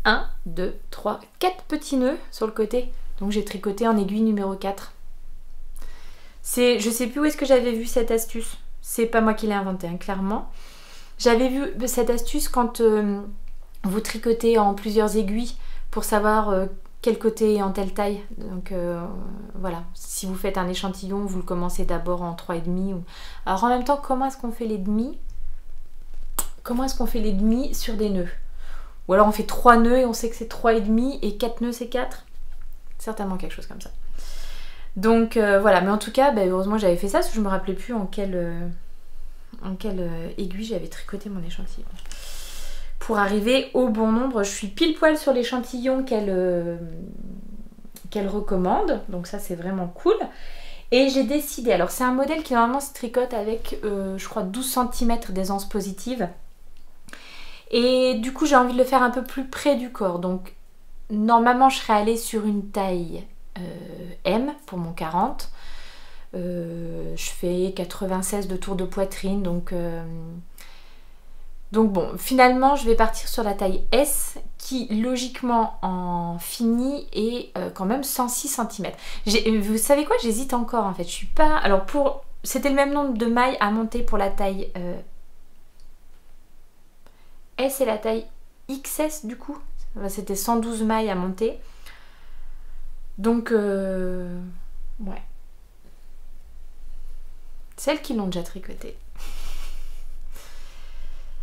1, 2, 3, 4 petits nœuds sur le côté, donc j'ai tricoté en aiguille numéro 4. Je sais plus où est-ce que j'avais vu cette astuce, C'est pas moi qui l'ai inventé, hein, clairement. J'avais vu cette astuce quand vous tricotez en plusieurs aiguilles pour savoir quel côté est en telle taille. Donc voilà, si vous faites un échantillon, vous le commencez d'abord en 3,5. Alors en même temps, comment est-ce qu'on fait les demi? Comment est-ce qu'on fait les demi sur des nœuds? Ou alors on fait 3 nœuds et on sait que c'est 3,5 et 4 nœuds c'est 4? Certainement quelque chose comme ça. Donc voilà, mais en tout cas, heureusement j'avais fait ça parce que je me rappelais plus en quelle aiguille j'avais tricoté mon échantillon. Pour arriver au bon nombre, je suis pile poil sur l'échantillon qu'elle recommande, donc ça c'est vraiment cool. Et j'ai décidé, alors c'est un modèle qui normalement se tricote avec je crois 12 cm d'aisance positive. Et du coup j'ai envie de le faire un peu plus près du corps, donc normalement je serais allée sur une taille M pour mon 40. Je fais 96 de tour de poitrine, donc bon, finalement je vais partir sur la taille S qui logiquement en fini est quand même 106 cm. Vous savez quoi, j'hésite encore en fait, je suis pas... Alors c'était le même nombre de mailles à monter pour la taille S et la taille XS du coup. C'était 112 mailles à monter. Donc ouais. Celles qui l'ont déjà tricoté.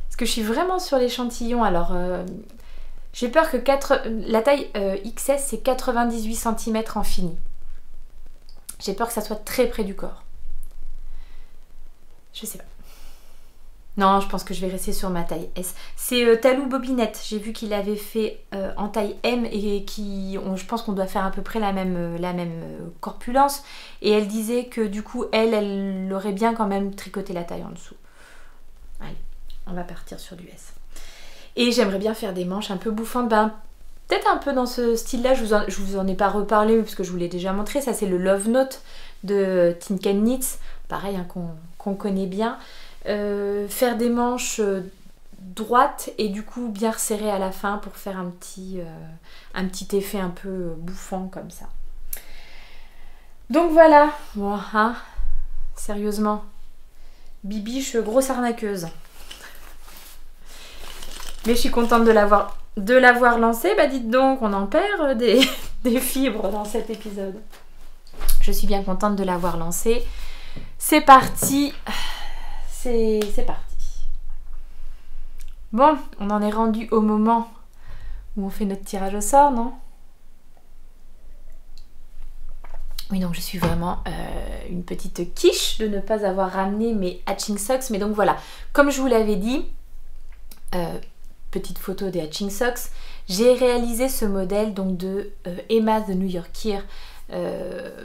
Parce que je suis vraiment sur l'échantillon. Alors, j'ai peur que la taille XS, c'est 98 cm en fini. J'ai peur que ça soit très près du corps. Je sais pas. Non, je pense que je vais rester sur ma taille S. C'est Talou Bobinette. J'ai vu qu'il avait fait en taille M et je pense qu'on doit faire à peu près la même corpulence. Et elle disait que du coup, elle aurait bien quand même tricoté la taille en dessous. Allez, on va partir sur du S. Et j'aimerais bien faire des manches un peu bouffantes. Peut-être un peu dans ce style-là. Je vous en ai pas reparlé parce que je vous l'ai déjà montré. Ça, c'est le Love Note de Tin Can Knits. Pareil, hein, qu'on connaît bien. Faire des manches droites et du coup bien resserrées à la fin pour faire un petit effet un peu bouffant comme ça. Donc voilà, bon, hein, sérieusement, Bibiche, grosse arnaqueuse. Mais je suis contente de l'avoir lancée. Dites donc, on en perd des fibres dans cet épisode. Je suis bien contente de l'avoir lancée. C'est parti. C'est parti. Bon, on en est rendu au moment où on fait notre tirage au sort, non? Oui, donc je suis vraiment une petite quiche de ne pas avoir ramené mes Hatching Socks. Mais donc voilà, comme je vous l'avais dit, petite photo des Hatching Socks, j'ai réalisé ce modèle donc de Emma the New Yorker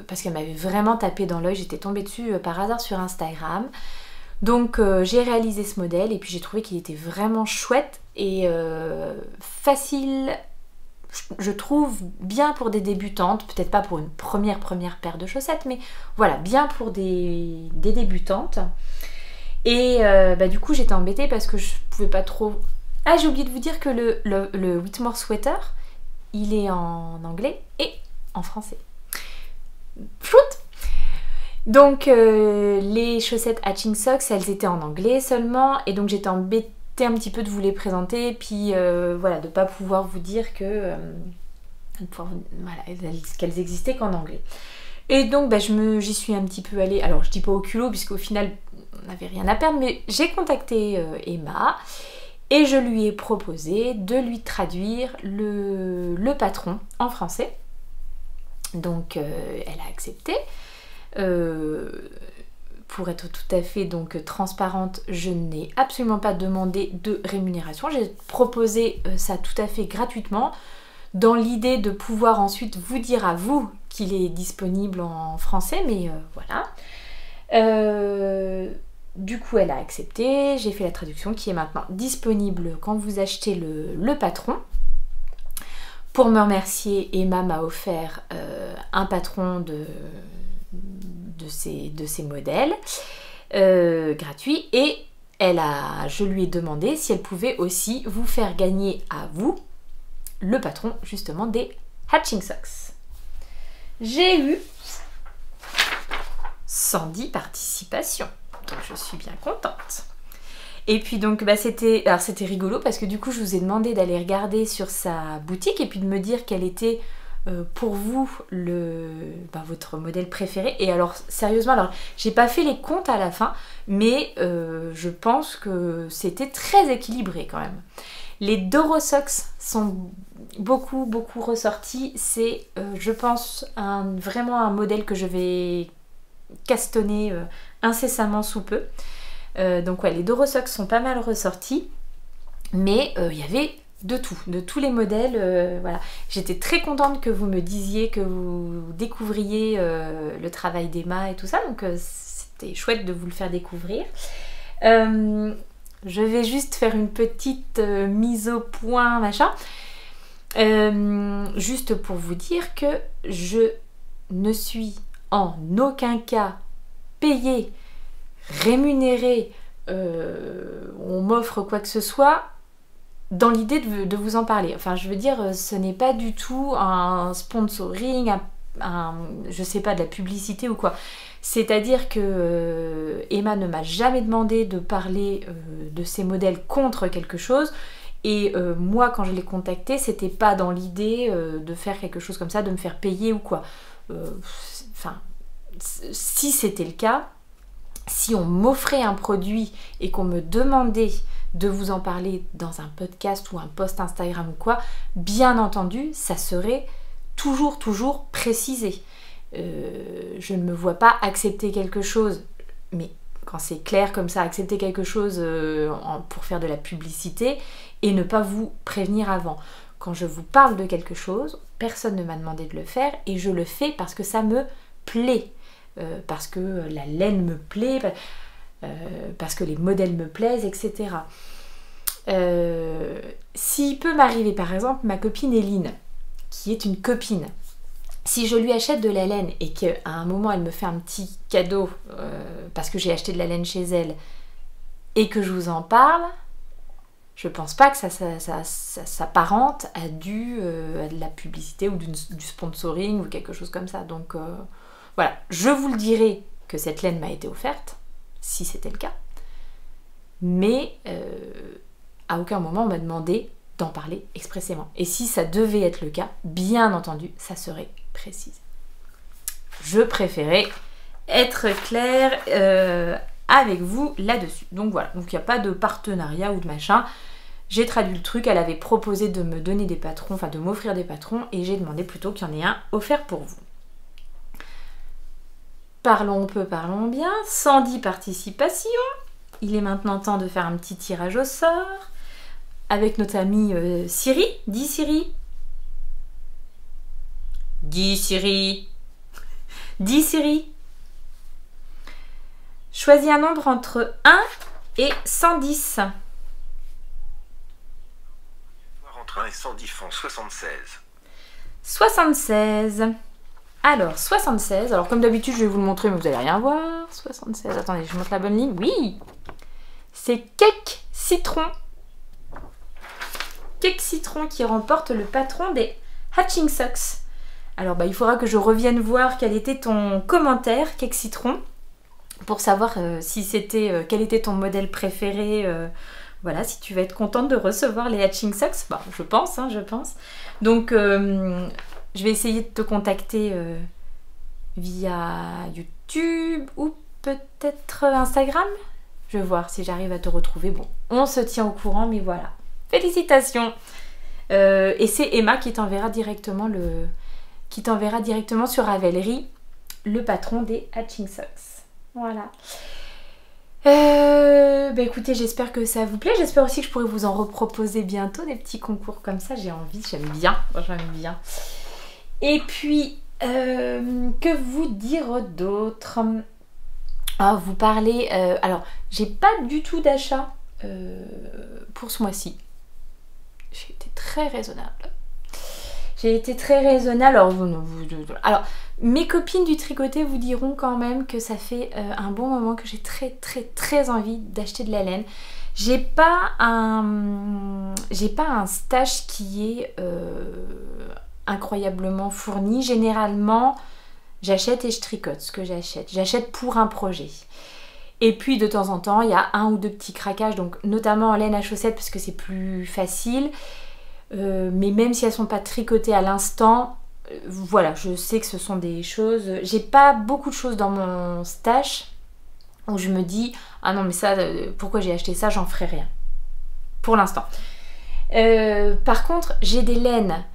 parce qu'elle m'avait vraiment tapé dans l'œil. J'étais tombée dessus par hasard sur Instagram. Donc j'ai réalisé ce modèle et puis j'ai trouvé qu'il était vraiment chouette et facile, je trouve, bien pour des débutantes, peut-être pas pour une première paire de chaussettes, mais voilà, bien pour des débutantes. Et du coup j'étais embêtée parce que je pouvais pas trop... Ah, j'ai oublié de vous dire que le Whitmore Sweater, il est en anglais et en français. Floute. Donc les chaussettes Hatching Socks, elles étaient en anglais seulement et donc j'étais embêtée un petit peu de vous les présenter puis voilà, de pas pouvoir vous dire que qu'elles existaient qu'en anglais. Et donc j'y suis un petit peu allée, alors je dis pas au culot puisqu'au final on n'avait rien à perdre, mais j'ai contacté Emma et je lui ai proposé de lui traduire le patron en français. Donc elle a accepté. Pour être tout à fait donc transparente, je n'ai absolument pas demandé de rémunération. J'ai proposé ça tout à fait gratuitement dans l'idée de pouvoir ensuite vous dire à vous qu'il est disponible en français, mais voilà. Du coup, elle a accepté. J'ai fait la traduction qui est maintenant disponible quand vous achetez le patron. Pour me remercier, Emma m'a offert un patron de ces modèles gratuits et je lui ai demandé si elle pouvait aussi vous faire gagner à vous le patron justement des Hatching Socks. J'ai eu 110 participations. donc je suis bien contente. Et puis donc bah, c'était rigolo parce que du coup je vous ai demandé d'aller regarder sur sa boutique et puis de me dire quel était pour vous votre modèle préféré. Et alors sérieusement, alors j'ai pas fait les comptes à la fin, mais je pense que c'était très équilibré quand même. Les Dorosox sont beaucoup ressortis. C'est je pense vraiment un modèle que je vais castonner incessamment sous peu. Donc ouais, les Dorosox sont pas mal ressortis, mais il y avait de tout, de tous les modèles. Voilà. J'étais très contente que vous me disiez que vous découvriez le travail d'Emma et tout ça, donc c'était chouette de vous le faire découvrir. Je vais juste faire une petite mise au point, machin. Juste pour vous dire que je ne suis en aucun cas payée, rémunérée, on m'offre quoi que ce soit dans l'idée de vous en parler. Enfin, je veux dire, ce n'est pas du tout un sponsoring, je sais pas, de la publicité ou quoi. C'est-à-dire que Emma ne m'a jamais demandé de parler de ses modèles contre quelque chose. Et moi, quand je l'ai contactée, c'était pas dans l'idée de faire quelque chose comme ça, de me faire payer ou quoi. Enfin, si c'était le cas, si on m'offrait un produit et qu'on me demandait de vous en parler dans un podcast ou un post Instagram ou quoi, bien entendu, ça serait toujours précisé. Je ne me vois pas accepter quelque chose, mais quand c'est clair comme ça, accepter quelque chose pour faire de la publicité et ne pas vous prévenir avant. Quand je vous parle de quelque chose, personne ne m'a demandé de le faire et je le fais parce que ça me plaît. Parce que la laine me plaît, parce que les modèles me plaisent, etc. S'il peut m'arriver, par exemple, ma copine Eline, qui est une copine, si je lui achète de la laine et qu'à un moment elle me fait un petit cadeau parce que j'ai acheté de la laine chez elle et que je vous en parle, je pense pas que ça s'apparente à de la publicité ou du sponsoring ou quelque chose comme ça. Donc voilà, je vous le dirai que cette laine m'a été offerte, si c'était le cas, mais à aucun moment on m'a demandé d'en parler expressément. Et si ça devait être le cas, bien entendu, ça serait précisé. Je préférais être claire avec vous là-dessus. Donc voilà, donc il n'y a pas de partenariat ou de machin. J'ai traduit le truc, elle avait proposé de me donner des patrons, enfin de m'offrir des patrons, et j'ai demandé plutôt qu'il y en ait un offert pour vous. Parlons peu, parlons bien. 110 participations. Il est maintenant temps de faire un petit tirage au sort avec notre amie Siri. Dis Siri. Dis Siri. Dis Siri. Choisis un nombre entre 1 et 110. Entre 1 et 110 font 76. 76. Alors, 76. Alors, comme d'habitude, je vais vous le montrer, mais vous n'allez rien voir. 76. Attendez, je montre la bonne ligne. Oui. C'est Cake Citron. Cake Citron qui remporte le patron des Hatching Socks. Alors, il faudra que je revienne voir quel était ton commentaire, Cake Citron, pour savoir si c'était quel était ton modèle préféré. Voilà, si tu vas être contente de recevoir les Hatching Socks. Bon, je pense, je pense. Donc, je vais essayer de te contacter via YouTube ou peut-être Instagram. Je vais voir si j'arrive à te retrouver. Bon, on se tient au courant, mais voilà. Félicitations. Et c'est Emma qui t'enverra directement sur Ravelry le patron des Hatching Socks. Voilà. Écoutez, j'espère que ça vous plaît. J'espère aussi que je pourrai vous en reproposer bientôt des petits concours comme ça. J'ai envie, j'aime bien. Et puis, que vous dire d'autre? Vous parlez... alors, j'ai pas du tout d'achat pour ce mois-ci. J'ai été très raisonnable. Alors, mes copines du tricoté vous diront quand même que ça fait un bon moment que j'ai très envie d'acheter de la laine. J'ai pas un stash qui est incroyablement fourni. Généralement, j'achète et je tricote ce que j'achète. J'achète pour un projet. Et puis de temps en temps, il y a un ou deux petits craquages, donc notamment en laine à chaussettes parce que c'est plus facile. Mais même si elles sont pas tricotées à l'instant, voilà, je sais que ce sont des choses... J'ai pas beaucoup de choses dans mon stash où je me dis « Ah non mais ça, pourquoi j'ai acheté ça, j'en ferai rien. » Pour l'instant. Par contre, j'ai des laines.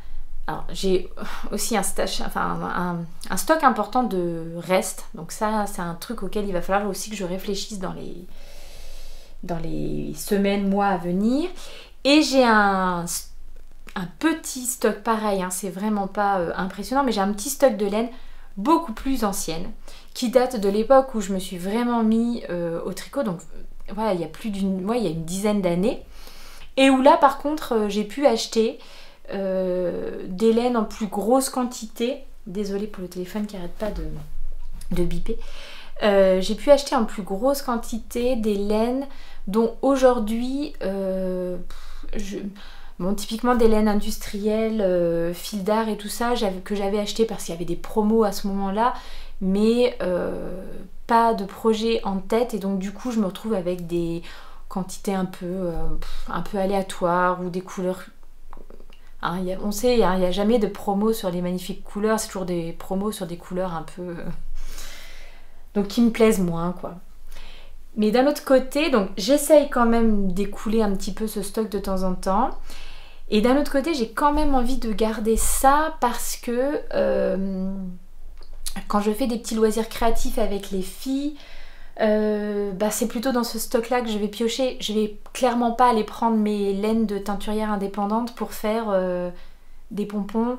Alors, j'ai aussi un stash, enfin un stock important de restes. Donc ça, c'est un truc auquel il va falloir aussi que je réfléchisse dans les semaines, mois à venir. Et j'ai un petit stock pareil, hein, c'est vraiment pas impressionnant, mais j'ai un petit stock de laine beaucoup plus ancienne, qui date de l'époque où je me suis vraiment mis au tricot. Donc voilà, il y a il y a une dizaine d'années. Et où là, par contre, j'ai pu acheter des laines en plus grosse quantité. Désolée pour le téléphone qui n'arrête pas de biper. J'ai pu acheter en plus grosse quantité des laines dont aujourd'hui, bon, typiquement des laines industrielles, fil d'art et tout ça, que j'avais acheté parce qu'il y avait des promos à ce moment-là, mais pas de projet en tête. Et donc du coup, je me retrouve avec des quantités un peu aléatoires ou des couleurs... Hein, on sait, hein, il n'y a jamais de promo sur les magnifiques couleurs, c'est toujours des promos sur des couleurs un peu... donc qui me plaisent moins, quoi. Mais d'un autre côté, donc j'essaye quand même d'écouler un petit peu ce stock de temps en temps. Et d'un autre côté, j'ai quand même envie de garder ça parce que quand je fais des petits loisirs créatifs avec les filles, c'est plutôt dans ce stock-là que je vais piocher. Je vais clairement pas aller prendre mes laines de teinturière indépendante pour faire des pompons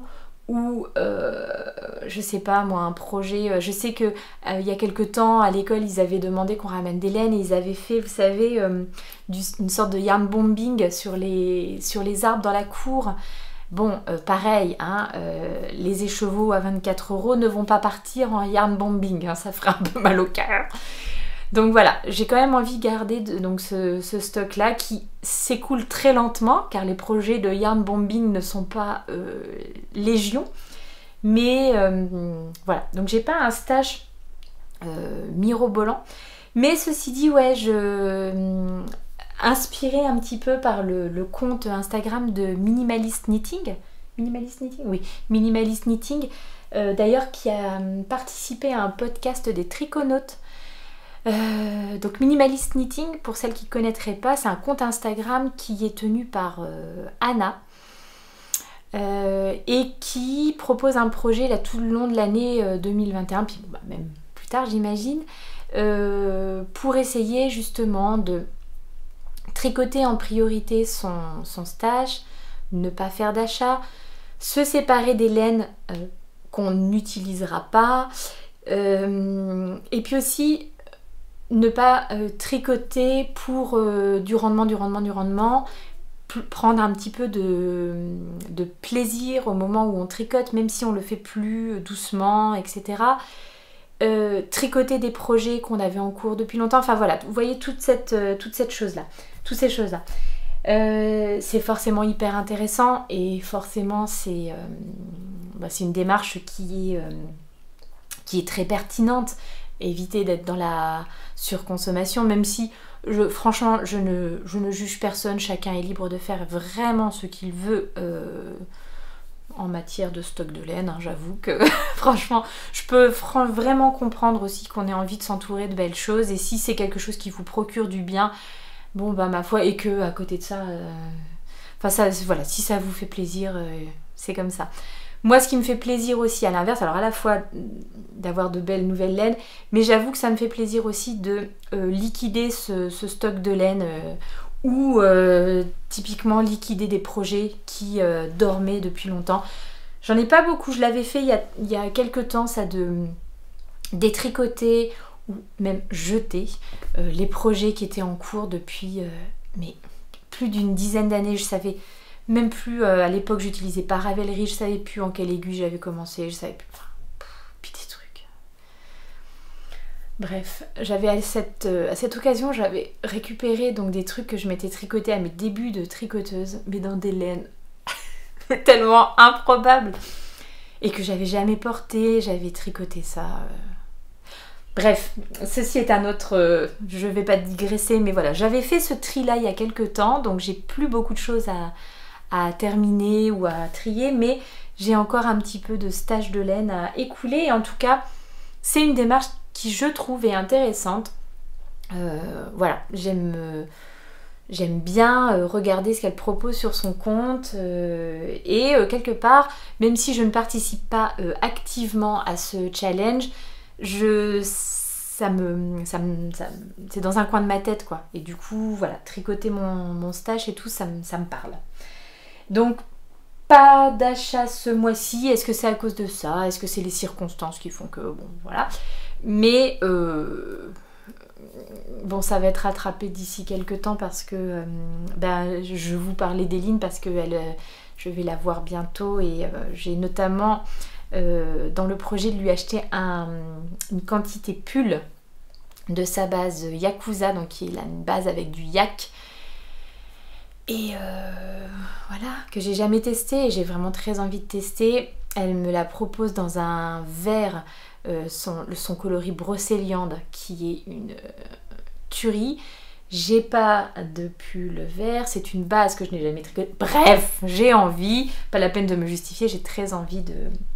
ou je sais pas moi, un projet. Je sais que il y a quelque temps à l'école ils avaient demandé qu'on ramène des laines et ils avaient fait, vous savez, une sorte de yarn bombing sur les arbres dans la cour. Bon, pareil, hein, les écheveaux à 24 € ne vont pas partir en yarn bombing, hein, ça ferait un peu mal au cœur. Donc voilà, j'ai quand même envie de garder donc ce stock-là qui s'écoule très lentement, car les projets de yarn bombing ne sont pas légion. Mais voilà, donc j'ai pas un stash mirobolant. Mais ceci dit, ouais, inspirée un petit peu par le compte Instagram de Minimalist Knitting. Minimalist Knitting ? Oui, Minimalist Knitting. D'ailleurs, qui a participé à un podcast des Triconautes. Donc Minimalist Knitting, pour celles qui ne connaîtraient pas, c'est un compte Instagram qui est tenu par Anna et qui propose un projet là tout le long de l'année 2021, puis même plus tard j'imagine, pour essayer justement de tricoter en priorité son stash, ne pas faire d'achat, se séparer des laines qu'on n'utilisera pas, et puis aussi ne pas tricoter pour du rendement, prendre un petit peu de plaisir au moment où on tricote, même si on le fait plus doucement, etc. Tricoter des projets qu'on avait en cours depuis longtemps, enfin voilà, vous voyez toute cette chose-là, toutes ces choses-là. C'est forcément hyper intéressant et forcément c'est une démarche qui est très pertinente. Éviter d'être dans la surconsommation, même si franchement je ne juge personne, chacun est libre de faire vraiment ce qu'il veut en matière de stock de laine, hein, j'avoue que franchement je peux vraiment comprendre aussi qu'on ait envie de s'entourer de belles choses, et si c'est quelque chose qui vous procure du bien, bon bah ma foi, et que à côté de ça voilà, si ça vous fait plaisir, c'est comme ça. Moi, ce qui me fait plaisir aussi, à l'inverse, alors à la fois d'avoir de belles nouvelles laines, mais j'avoue que ça me fait plaisir aussi de liquider ce stock de laine ou typiquement liquider des projets qui dormaient depuis longtemps. J'en ai pas beaucoup, je l'avais fait il y a quelques temps, ça, de détricoter ou même jeter les projets qui étaient en cours depuis mais plus d'une dizaine d'années. Je savais même plus, à l'époque j'utilisais pas Ravelry, je savais plus en quelle aiguille j'avais commencé, je savais plus, puis des trucs. Bref, j'avais à cette occasion, j'avais récupéré donc des trucs que je m'étais tricoté à mes débuts de tricoteuse, mais dans des laines tellement improbables, et que j'avais jamais porté, j'avais tricoté ça. Bref, ceci est un autre... je vais pas digresser, mais voilà. J'avais fait ce tri-là il y a quelques temps, donc j'ai plus beaucoup de choses à terminer ou à trier, mais j'ai encore un petit peu de stash de laine à écouler. Et en tout cas, c'est une démarche qui, je trouve, est intéressante. Voilà, j'aime bien regarder ce qu'elle propose sur son compte et quelque part, même si je ne participe pas activement à ce challenge, c'est dans un coin de ma tête quoi. Et du coup, voilà, tricoter mon stash et tout, ça me parle. Donc, pas d'achat ce mois-ci. Est-ce que c'est à cause de ça? Est-ce que c'est les circonstances qui font que... Bon, voilà. Mais... bon, ça va être rattrapé d'ici quelques temps parce que je vous parlais d'Eline parce que je vais la voir bientôt et j'ai notamment dans le projet de lui acheter une quantité pull de sa base Yakuza, donc qui est une base avec du yak. Et voilà, que j'ai jamais testé et j'ai vraiment très envie de tester. Elle me la propose dans un vert, son coloris brocéliande qui est une tuerie. J'ai pas de pull vert, c'est une base que je n'ai jamais tricotée. Bref, j'ai envie, pas la peine de me justifier, j'ai très envie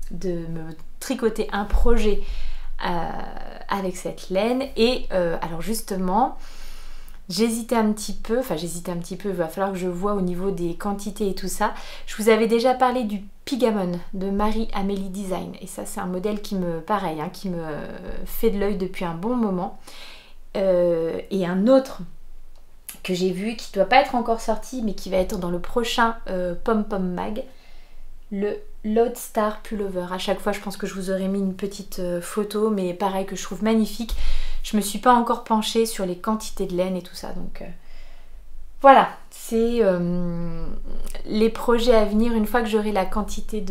de me tricoter un projet avec cette laine. Et alors justement... J'hésitais un petit peu, il va falloir que je vois au niveau des quantités et tout ça. Je vous avais déjà parlé du Pigamon de Marie-Amélie Design. Et ça, c'est un modèle qui me fait de l'œil depuis un bon moment. Et un autre que j'ai vu, qui ne doit pas être encore sorti, mais qui va être dans le prochain Pom Pom Mag, le Lodestar Pullover. À chaque fois, je pense que je vous aurais mis une petite photo, mais pareil, que je trouve magnifique. Je me suis pas encore penchée sur les quantités de laine et tout ça, donc voilà, c'est les projets à venir. Une fois que j'aurai la quantité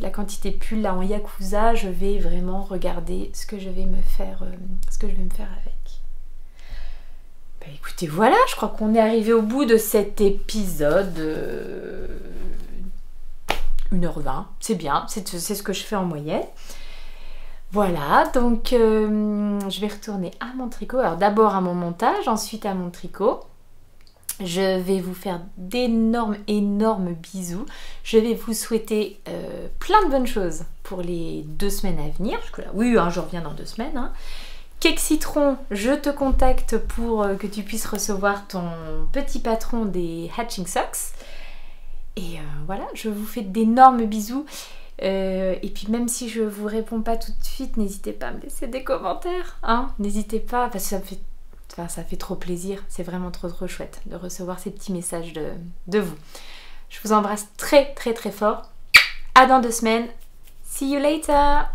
la quantité pull là en Yakuza, je vais vraiment regarder ce que je vais me faire, avec. Bah écoutez, voilà, je crois qu'on est arrivé au bout de cet épisode. 1h20, c'est bien, c'est ce que je fais en moyenne. Voilà, donc je vais retourner à mon tricot. Alors d'abord à mon montage, ensuite à mon tricot. Je vais vous faire d'énormes bisous. Je vais vous souhaiter plein de bonnes choses pour les 2 semaines à venir. Parce que là, oui, je reviens dans 2 semaines. Hein. Cake Citron, je te contacte pour que tu puisses recevoir ton petit patron des Hatching Socks. Et voilà, je vous fais d'énormes bisous. Et puis même si je vous réponds pas tout de suite, n'hésitez pas à me laisser des commentaires, hein, n'hésitez pas, parce que ça fait trop plaisir, c'est vraiment trop chouette de recevoir ces petits messages de vous. Je vous embrasse très fort, à dans 2 semaines, see you later.